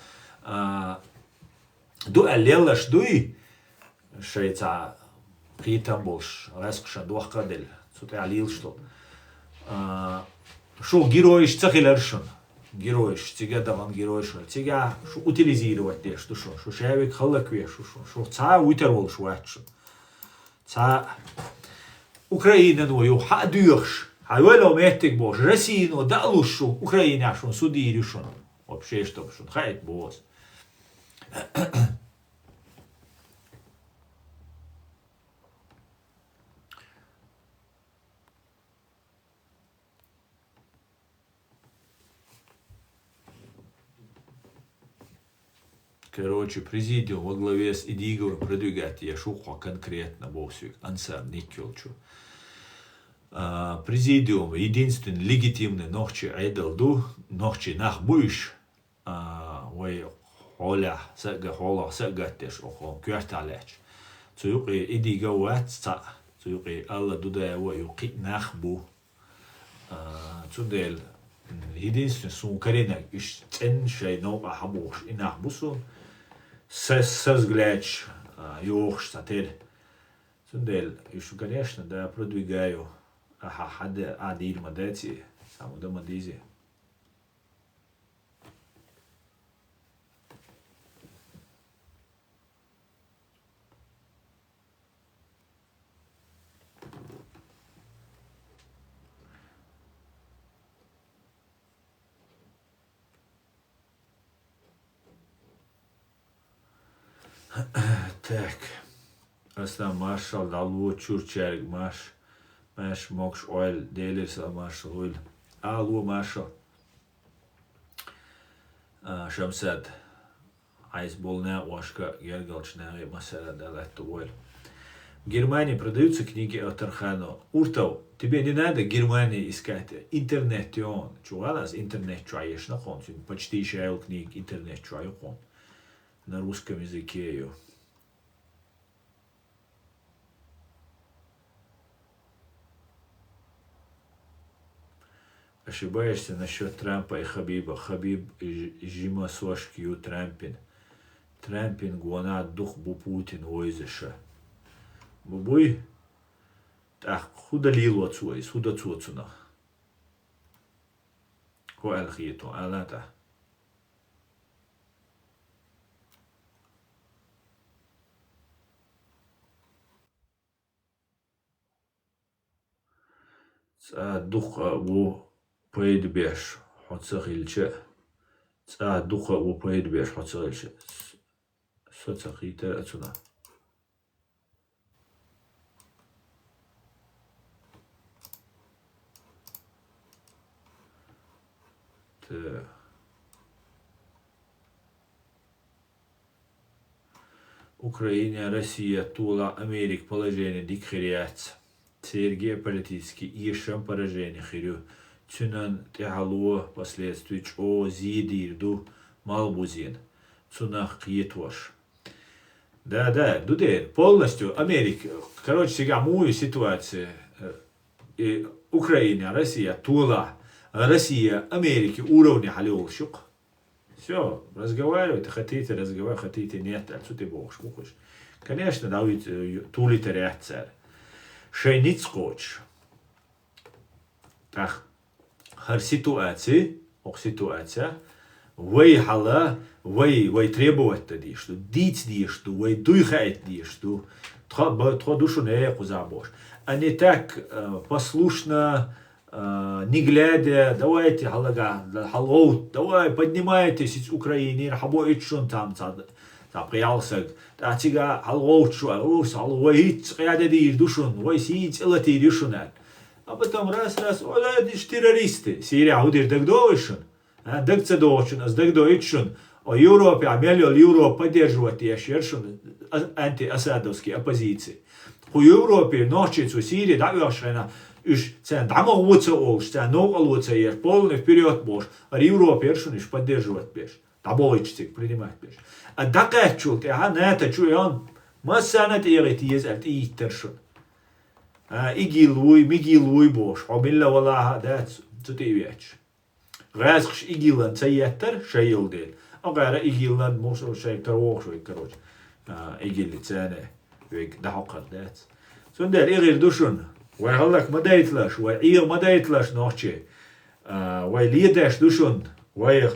ду аллелаш дуй шейца притам больш раскшан дуахкадел сут алил что шо героиш цахилершун героиш тига даван героиш тига шу утилизировать те что шо шевик халак ве шо ца утервол шуачун ца Украина ною хадюрш, хавело метик бош, Россию далушу, Украина шун судирюшун. Вообще что шун хайт бос. Короче, президиум во главе с Идиговым продвигает я шуху конкретно босик, ансар никелчу. Президиум единственный легитимный нохчи айдалду, нохчи нахбуиш, ой холя, сагатеш, охо, кварталеч. Цуюки Идиговат, цуюки Алла дудая юки нахбу. Цудел единственный сункаринак, иш цен шей нога хабуш, и нахбусу. Созгляч, юрш, сатель. Цудел, еще, конечно, да, продвигаю. Хада адир мадати, само да мадизи. Так, asta marshal dalu churcherg mash mox oil delis marshal oil alu marshal shamsad айс болная ошка гергалчная масера далату oil. В Германии продаются книги о Тархану. Уртов, тебе не надо Германии искать. Интернет он. Чувалас интернет чаешь на хон. Почти шайл книг интернет чаю хон. На русском языке ее. Ошибаешься насчет Трампа и Хабиба. Хабиб жима сошкию Трампин. Трампин гуана дух бу Путин ойзеша. Бубуй так худа лилу отсуайс, худа цуцуна. Ко алхиту, алата. Духа бу поедбеш, хоцахилче. Духа бу поедбеш, хоцахилче. Соцахите отсюда. Украина, Россия, Тула, Америка, положение дикхириац. Сергей политический ишем поражение хирю. Цунан тяхало последствий о зидирду малбузин. Цунах киетвош. Да, дуде, полностью Америка. Короче, сега мою ситуацию. Украина, Россия, Тула. Россия, Америка, уровни халил шук. Все, разговаривайте, хотите разговаривать, хотите нет, отсюда бог шкухуш. Конечно, давид тулите реакция. Шейниц коч. Так, хар ситуация, вей хала, вей требовать тоді, что дить ді, что вей дуйхать ді, что тро душу не кузабош. А не так послушно, не глядя, давайте халага, халоут, давай поднимайтесь из Украины, рахабо ичун там приялся, а тига халоут шуа, халоит, ряда ди душун, вой сиит илати душунат. А потом раз, ой, это ж террористы. Сирия худир дагдовишен. Дагдцадовишен, аз дагдовичен. А Европе, амелиол Европа поддерживает яшершен антиасадовские оппозиции. У Европе ночью у Сирии давишена уж цен дамагуца олш, цен новалуца еш, полный вперед бош. А Европе ершен уж поддерживает беш. Табоичцик принимать беш. А дакачул, я на это чую, он массанат ирит езальт итершен. Игилуй бош. Обилла валаха дат цутивяч. Разгш игилан цаятер шаилдел. أغير إيجيلنا موسو شيء كروش ويكروش إيجيل تاني ويك دهقر دات سندر إيجيل دوشون ويهلك ما دايتلاش وإير ما دايتلاش نوشي ويليداش دوشون وير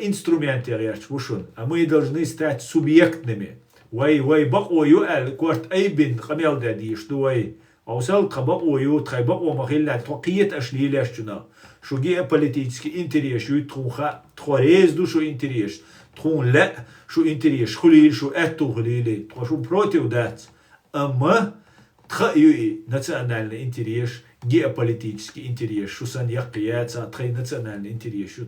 инструментер яч вушун а мы должны стать субъектными وي بقوا يؤل كورت أيبن خميل دادي شدوي أوصل قبقوا يوت خيبقوا مخيلة توقيت أشليلاش جنا شو جي политический интерес شو تخون تخوريز دو شو интерес تخون لا شو интерес خليل شو أتو خليلي شو против دات أما تخيوي национальный интерес геополитический интерес شو سن يقياتا تخي национальный интерес شو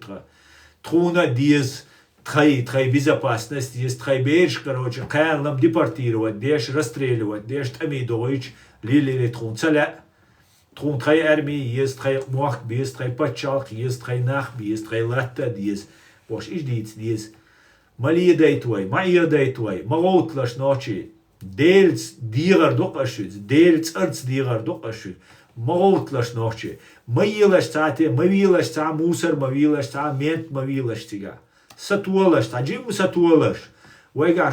تخونا ديز تخي безопасность ديز تخي بيش короче قال لم депортировать ديش расстреливать ديش تأميدويش ليلي تخون سلا تخون تخي أرمي يز تخي موخ بيز تخي باتشالق يز تخي ناخ بيز تخي لاتا ديز واش إيش ديز مالي دايتوي ما يدايتوي ما غوتلاش نوشي ديلز ديغر دوقاشوز ديلز أرز ديغر دوقاشوز ما غوتلاش نوشي ما يلاش تاعتي ما ويلاش تاع موسر ما ويلاش تاع ميت ما ويلاش تيجا ساتولاش تاع جيم ساتولاش ويجا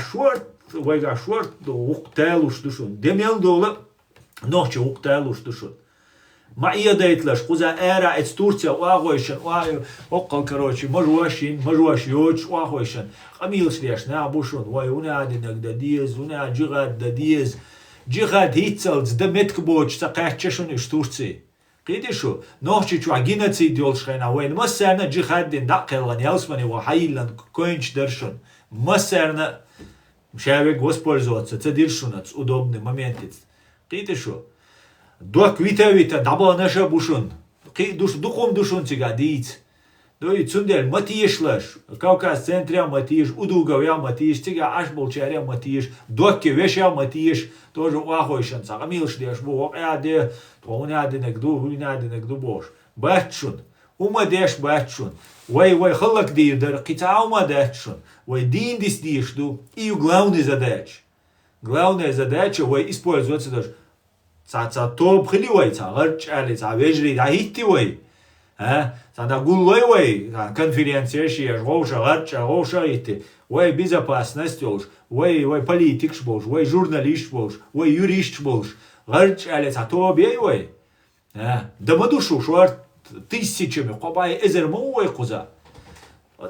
شورت وقتالوش دوشون دميل دولا نوشي وقتالوش دوشون ما يدايتلاش خوزا إيرا إتس تورسيا واغويشن وقل كروشي مجواشين يوش واغويشن خميلش ليش نابوشون ونادي نقدا ديز ونادي جغاد ديز جغاد هيتسلز دمتك بوش تقاعدشون إش تورسي قيدشو نوشي شو عجينتي ديولش خينا وين مسرنا جغاد دين داقل يلسمني وحيلن كوينش درشون مسرنا مشابك وسبورزوتس تديرشوناتس удобный моментец قيدشو دوك ويتا دابا نشا بوشون قي دقوم دوشون تيغا ديت دوي تسندل ماتيشلاش كاوكاز центря матиш удугавя матиш тига аш болчаря матиш доки вешя матиш тоже уахойшан сагамилш деш бо аде тоунаде негду бош бачун ума деш бачун вай халак дир китаума дачун вай дин дис дишду и главная задача вай использоваться даже ца топ хливай ца гарчали ца вежри да хиттивай ца да гуллой конференция шия гоша гарча гоша ити вай безопасность олш вай политик болш вай журналист болш вай юрист болш гарчали ца тобей вай да мадушу шуар тысячами кобай эзермо вай куза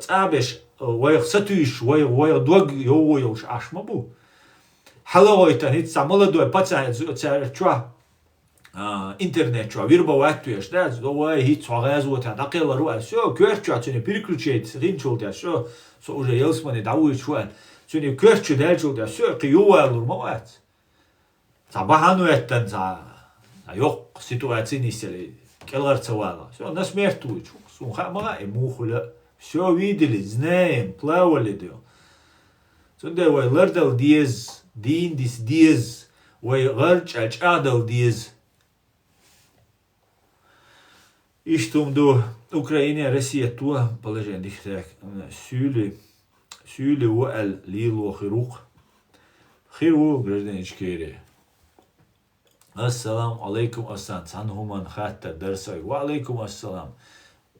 цабеш вай сатуиш вай дог йош ашмабу حلويتن هيت молодой пацан чуа интернет чуа вирбоватуеш да зовай хит сагазот дақила руа всё кёрчу ачне переключить ринчол да всё со уже елсмане дауи чуа чуне кёрчу дальчол да всё киюалур мават сабахануеттен за yok ситуации нисели келгарцавала всё насмертуй сунха мага эмухула всё видели знаем плавали да сунде вай лардал диез دين ديز ويغرج أجادل ديز إشتم دو أوكرانيا روسيا تو положение ديختك سюли وال ليلو خيرو гражданин Ичкерия Ассалам алейкум асан санхуман хатта дарсай ва алейкум ассалам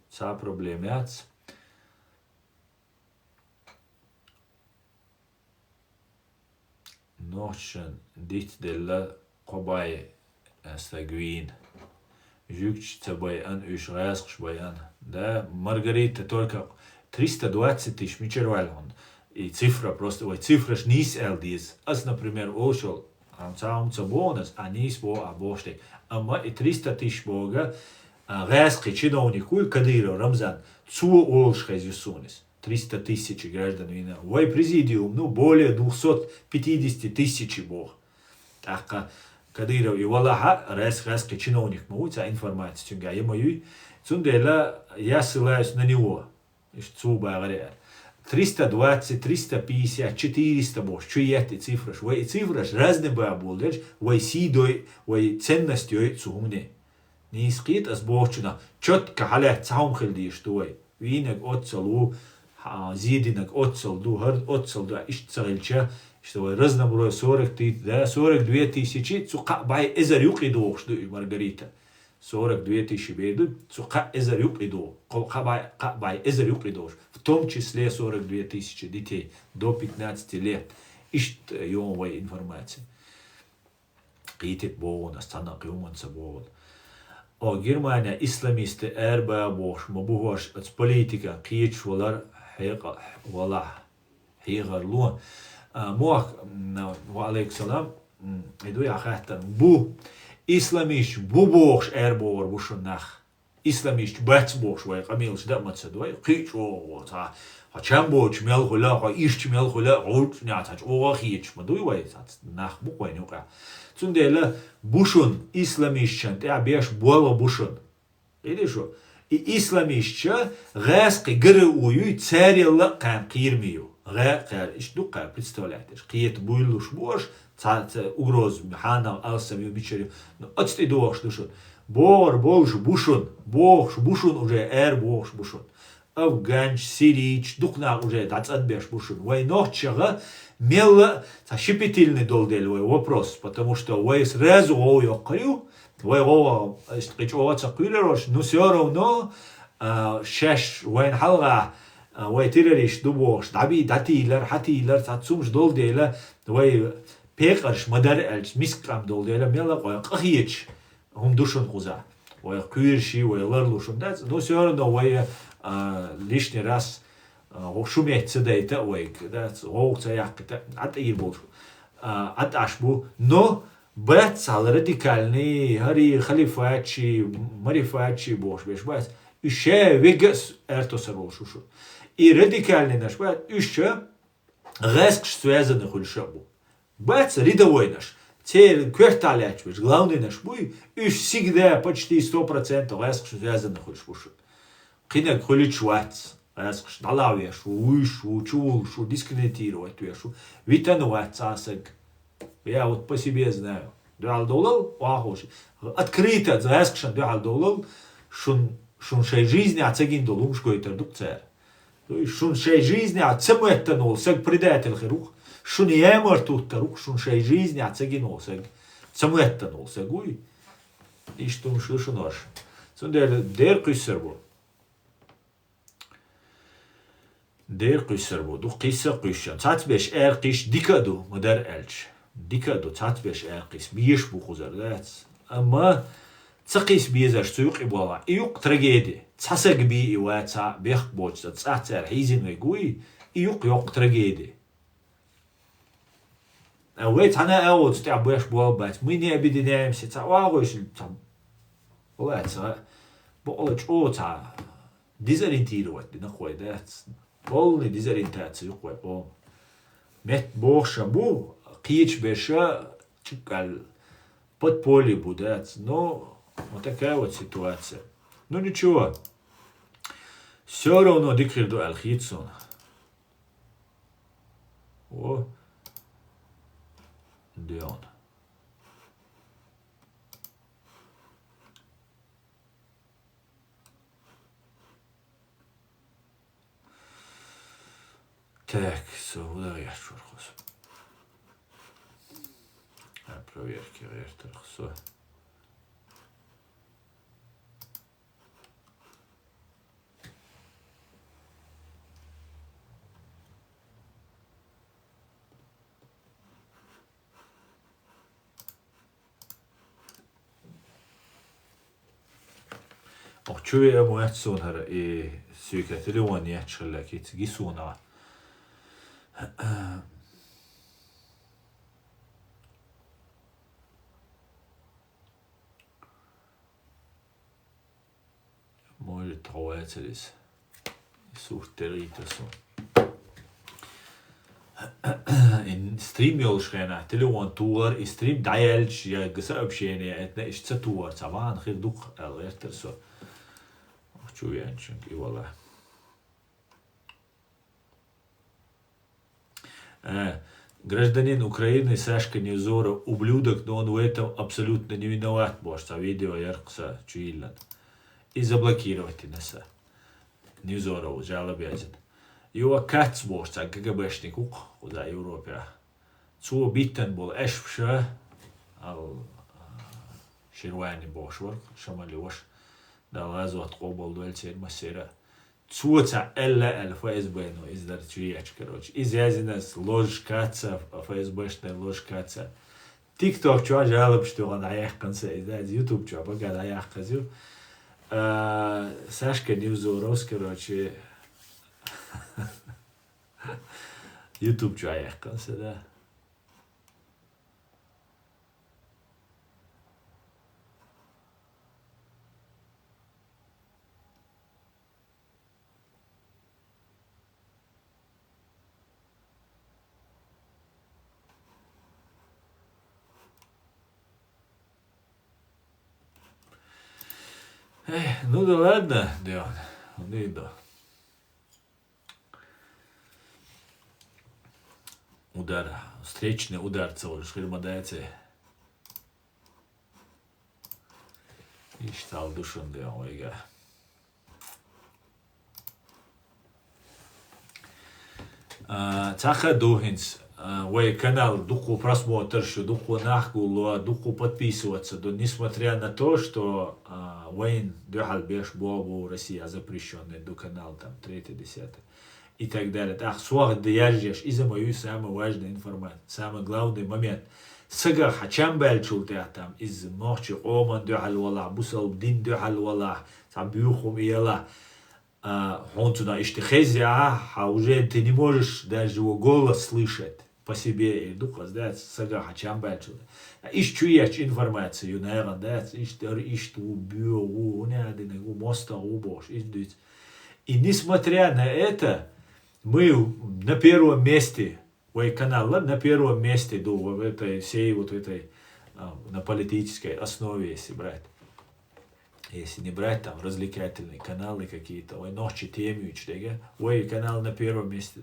са проблемяц Ночен дит делла кобай стагвин жукч цабайан уж разгш баян да Маргарита только 320 тысяч мичервал он и цифра просто ой цифра ж нис элдис as например ошол сам цабонас анис бо абоште ама и 300 тысяч бога разгш чиновнику Кадыров Рамзан цу олш хазюсунис 300 тысяч граждан вина. Вой президиум, более 250 тысяч бог. Так, Кадыров и Валаха, резкий чиновник мауца информация тюнга ему цундела я ссылаюсь на него. Цуба говорят. 320, 350, 400 бош. Чуй эти цифры? Вы цифры разные бабулдеш, вы сидой, вы ценностью цумне. Не искит as бошчина. Четко халят цаум хилди что винок отцелу, зидинок отцелду, хард отцелду, ищцельча, что вы разноброй 42 тысячи, цука бай эзарюк иду, что Маргарита. 42 тысячи беду, цука эзарюк иду, бай эзарюк иду. В том числе 42 тысячи детей до 15 лет. Ищет юмовая информация. Китит богона, станок юманца богона. О Германия исламисты эрба бош, мабугош от политика кич валар хигар луан. Мох валейк салам иду я хаттан бу исламиш бу бош эрбор бушун нах. Исламиш бац бош вай камилш даматса дуай кич о та чамбоч мел хула ха иш мел хула олт нятач о хич мадуй вай нах бу вай нука. Цундела бушун исламишчан те абеш бола бушун. Видишь? И исламишча гәсқи гыры уyu царилла кам кирмию. Гәқар ишдука представляете? Киет буйлуш бош цат угроз хана алсамию бичери. Но отсты дош душун. Бор болш бушун. Бош бушун уже бош бушун. Афганч, сирич, дукна уже дацадбеш бушун. Войнохчага мелла щепетильный долдельвый вопрос, потому что вы сразу окрю, вы цакулерош, но все равно шеш войн халга, вы террориш дубош, даби датилер, хатилер, цацумш долделя, вы пекарш мадарельш, мискрам долделя, мелла вы кахич, душун хуза, вы кюрши, вы ларлушун, но все равно вы лишний раз шумеет цедейта уйк, да, оуца якта, от ирбул, от ашбу, но бецал радикальный, хари халифачи, марифачи, бош, беш бец, еще вегас эртосарол шушу. И радикальный наш бец, еще резк связанный хульшабу. Бец рядовой наш, цель кварталяч, главный наш буй, и всегда почти 100% резк связанный хульшабу. Кинек хуличвац. Расскажешь, далавешь, уйшу, чулшу, дискредитировать вешу. Витанувать цасок. Я вот по себе знаю. Дуал долал, вахоши. Открыто, расскажешь, дуал долал, шун шей жизни, а цегин долум, что это дукцер. Шун шей жизни, а цему это нол, сэг предатель хирух. Шун емер тут рух, шун шей жизни, а цегин нол, сэг. Цему это нол, сэгуй. И что шушунаш. Дер кюсербо. دير قيسر بودو قيسر قيشان تات بيش قيش ديكادو مدار ألش ديكادو تات بيش قيس بيش بوخوزر دات أما تقيس بيزر سوق إبوالا إيوق تراجيدي تساسق بي إيواتا بيخ بوش تساتر حيزين ويقوي إيوق تراجيدي أويت أنا أول تتعب بيش بوالبات ميني أبدي نايم سيتا واغوش تام والله تا بقولش أو تا ديزارينتيروات دي نخوي دات полный дезориентация о мет боша бу кич беша чикал подполье будет, но вот такая вот ситуация. Ну ничего, все равно дикрду алхитсон. О, Дион. Так, сюда я шурхус. Проверки вертерхсо. Och tjuv är mo ett sån här i psykiatrin i ett gisona. Может трауется das. Ich suche der Rita so. in stream يولشخينا تلوان تور stream دايلش يا قصة بشيني اتنا إيش تور طبعا خير دوخ الغير ترسو شو يعني شنك والله Гражданин Украины Сашка Невзора ублюдок, но он в этом абсолютно не виноват, может, а видео яркса чуиллан. И заблокировать иноса. Невзорову жалобязит. Его кац может, а ГГБшник ук, куда Европе. Цу биттен был эшпша, ал ширвани бошвар, шамалёш, да лазу от кобал дуэльцер массера. Цуца элла ФСБ, ну, издар чуяч, короче. Изязинас лож каца, ФСБшная лож каца. ТикТок чуа жалоб, что он аях конце, издает Ютуб чуа, богат аях казю. Сашка Невзоров, короче. Ютуб чуа аях конце, да. Ну да ладно, Дион, не иду. Удар, встречный удар целый, шхирмадайте. И считал душон, Дион, ойга. Таха духинс. Вой канал духу просмотрщу, духу нахгулу, духу подписываться. Несмотря на то, что Вейн дюхал беш бобу Россия запрещенный до канал там 3-10 и так далее. Так, суах дяжешь и за мою самую важную информацию, самый главный момент. Сага хачам бельчул там из ночи оман дюхал вала, бусал дин дюхал вала, там бюхум и яла. Он туда иштихезя, а уже ты не можешь даже его голос слышать по себе и духа, да, сага хачам бельчул. Ищуяч информацию, наверное, да, ищу убью, не один моста убош, и несмотря на это, мы на первом месте, канал на первом месте в этой всей вот этой на политической основе, если брать. Если не брать там развлекательные каналы какие-то, ночи темюч, канал на первом месте.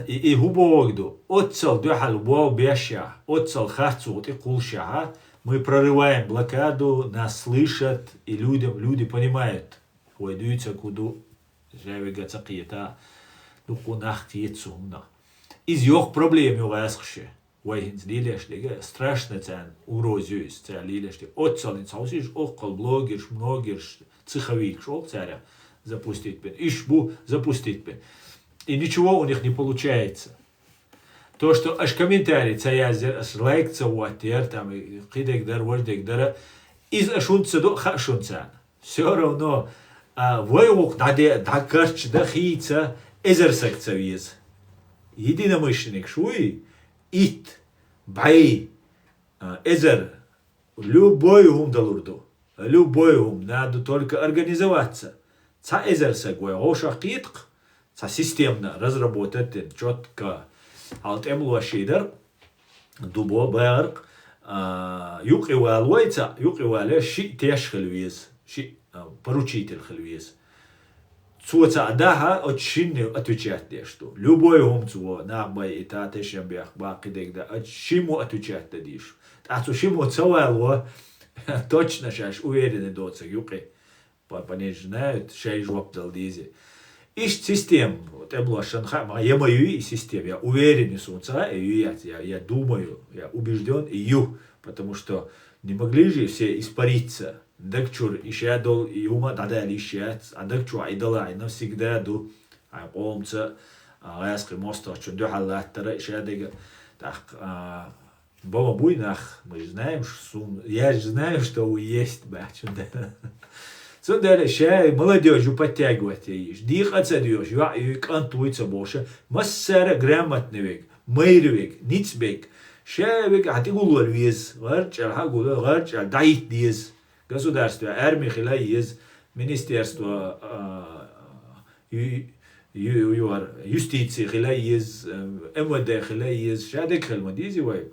И губогду, отцел дюхал бог беша, отцел хацу, вот и кулша, мы прорываем блокаду, нас слышат, и люди понимают, уйдутся куда, живега цакиета, дуку нахтиецу, из йох проблем у вас ще. Вайхинс лилеш, страшно цен урозюсь, цен лилеш, отцел инсаусиш, окол блогерш, многерш, цеховик, шел царя запустить бен, ишбу запустить бен. И ничего у них не получается. То, что аж комментарий цаязер, аж лайк цауатер, там, кидек дар, вождек дара, из ашунца до хашунца. Все равно, воевок да карч, да хийца, эзерсак цавиз. Единомышленник шуи, ит, бай, эзер, любой ум далурду, любой ум, надо только организоваться. Ца эзерсак, воевоша китк, системно разработать четко алтемлу шидер дубо берг юқивалуйца юқивале ши тешхлвиз ши поручитель хлвиз цуца адаха очень отвечать что любой умцу набай и та тешембях бакидек да чему отвечать дадиш а чему цавало точно шаш уверенный доца юқи они знают шей жоп дал дизи. Ищ систем, вот я мою и систем, я уверен, я думаю, я убежден, потому что не могли же все испариться. Дакчур ищадол и ума надо лишать, а дакчур айдала и навсегда ду, а помца, ласки моста, что духалаттера ищадега, так, бома буйнах, мы знаем, я же знаю, что вы есть, бачу, да. Сюда шай молодежью подтягивать ешь, дихаться дешь, и кантуется больше, массера грамотный мейрвик, ницбек, шай хатигулор виз, варчал хагулор, варчал дайт диз, государство, армия хила из, министерство يور يستيتسي خلايز MVD خلايز شادك خلمديزي واي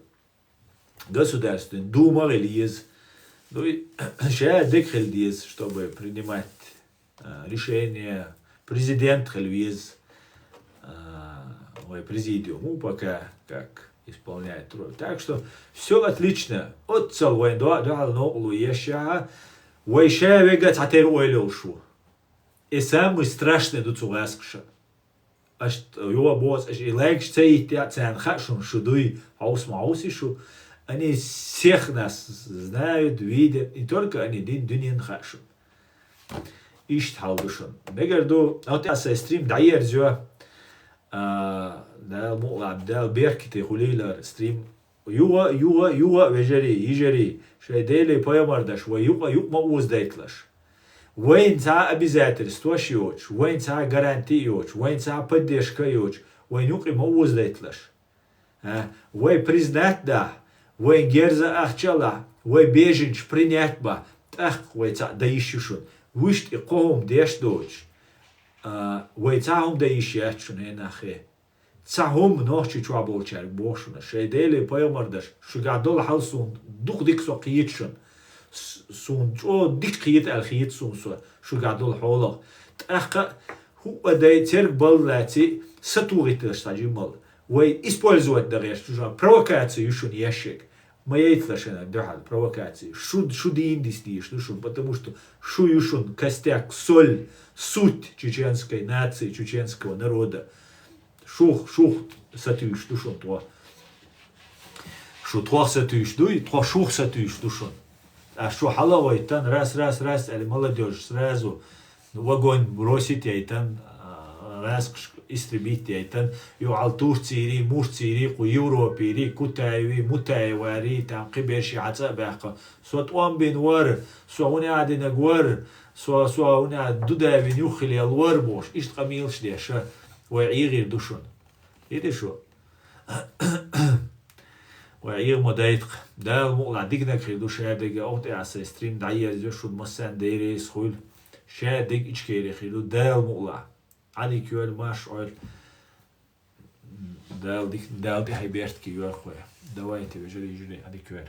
государственный дума релиз шадек хелдиз, чтобы принимать решения, президент хелвиз президиум пока как исполняет роль. Так что все отлично. От целой до ноглу еще вайша вега татер ойлошу. И самый страшный до цугаскша. Аж его босс аж илагш цейт я цан хашун шудуй аус маусишу. Они всех нас знают, видят, и только они динин хашун. Ишт халдушун. Бегарду, вот я стрим дайер зё. دال بيركتي خليلر ستريم يوغا يجري شي ديلي بايمردش ويوغا موز دايتلش وين ساعة обязательства يوش وين ساعة гарантии يوش وين ساعة поддержка يوش وين يوغا موز دايتلش وين признать да وين герза ахчала وين беженч принять ба так وين ساعة даишушун вышт и ком деш доч ويتاهم دايشياتشون هنا خي تاهم نوشي تشوابول شارك بوشنا شي ديلي بايمردش شو قاعدول حالسون دوق ديك سو قيتشن سون جو ديك قيت الخيت سون سو شو قاعدول حولق تاخ هو داي تيرك بالاتي ستوريتش تاجيمال وي использовать دغيش تجا провокацию يشون ящик ما يتلش انا دحال провокации شو دي индистиш ну потому что шо юшун костяк соль суть чеченской нации, чеченского народа. Шух сатюш душон то. Шо trois сатюш дуй, trois шух сатюш душон. А шо халавой тан раз, али молодежь сразу в огонь бросить, и тан раз истребить, и тан юал Турции, Мурции, ку Европе, Кутаеви, Мутаевари, там киберши хаца бяха. Сот он бин вар, сот они нагвар. سوا هنا دودا من يخلي الوربوش إيش قميلش ديشة ويعيغي دوشون يدي شو ويعيغ مدايتق دا المقلع ديقنا كريدو شادق أوتي عسى ستريم دعيا زيشون مسان ديري سخول شادق إيش كيري خيدو دا المقلع عادي كيوال ماش عول دا دي هاي بيرت كيوال خويا دوايتي بجري عادي كيوال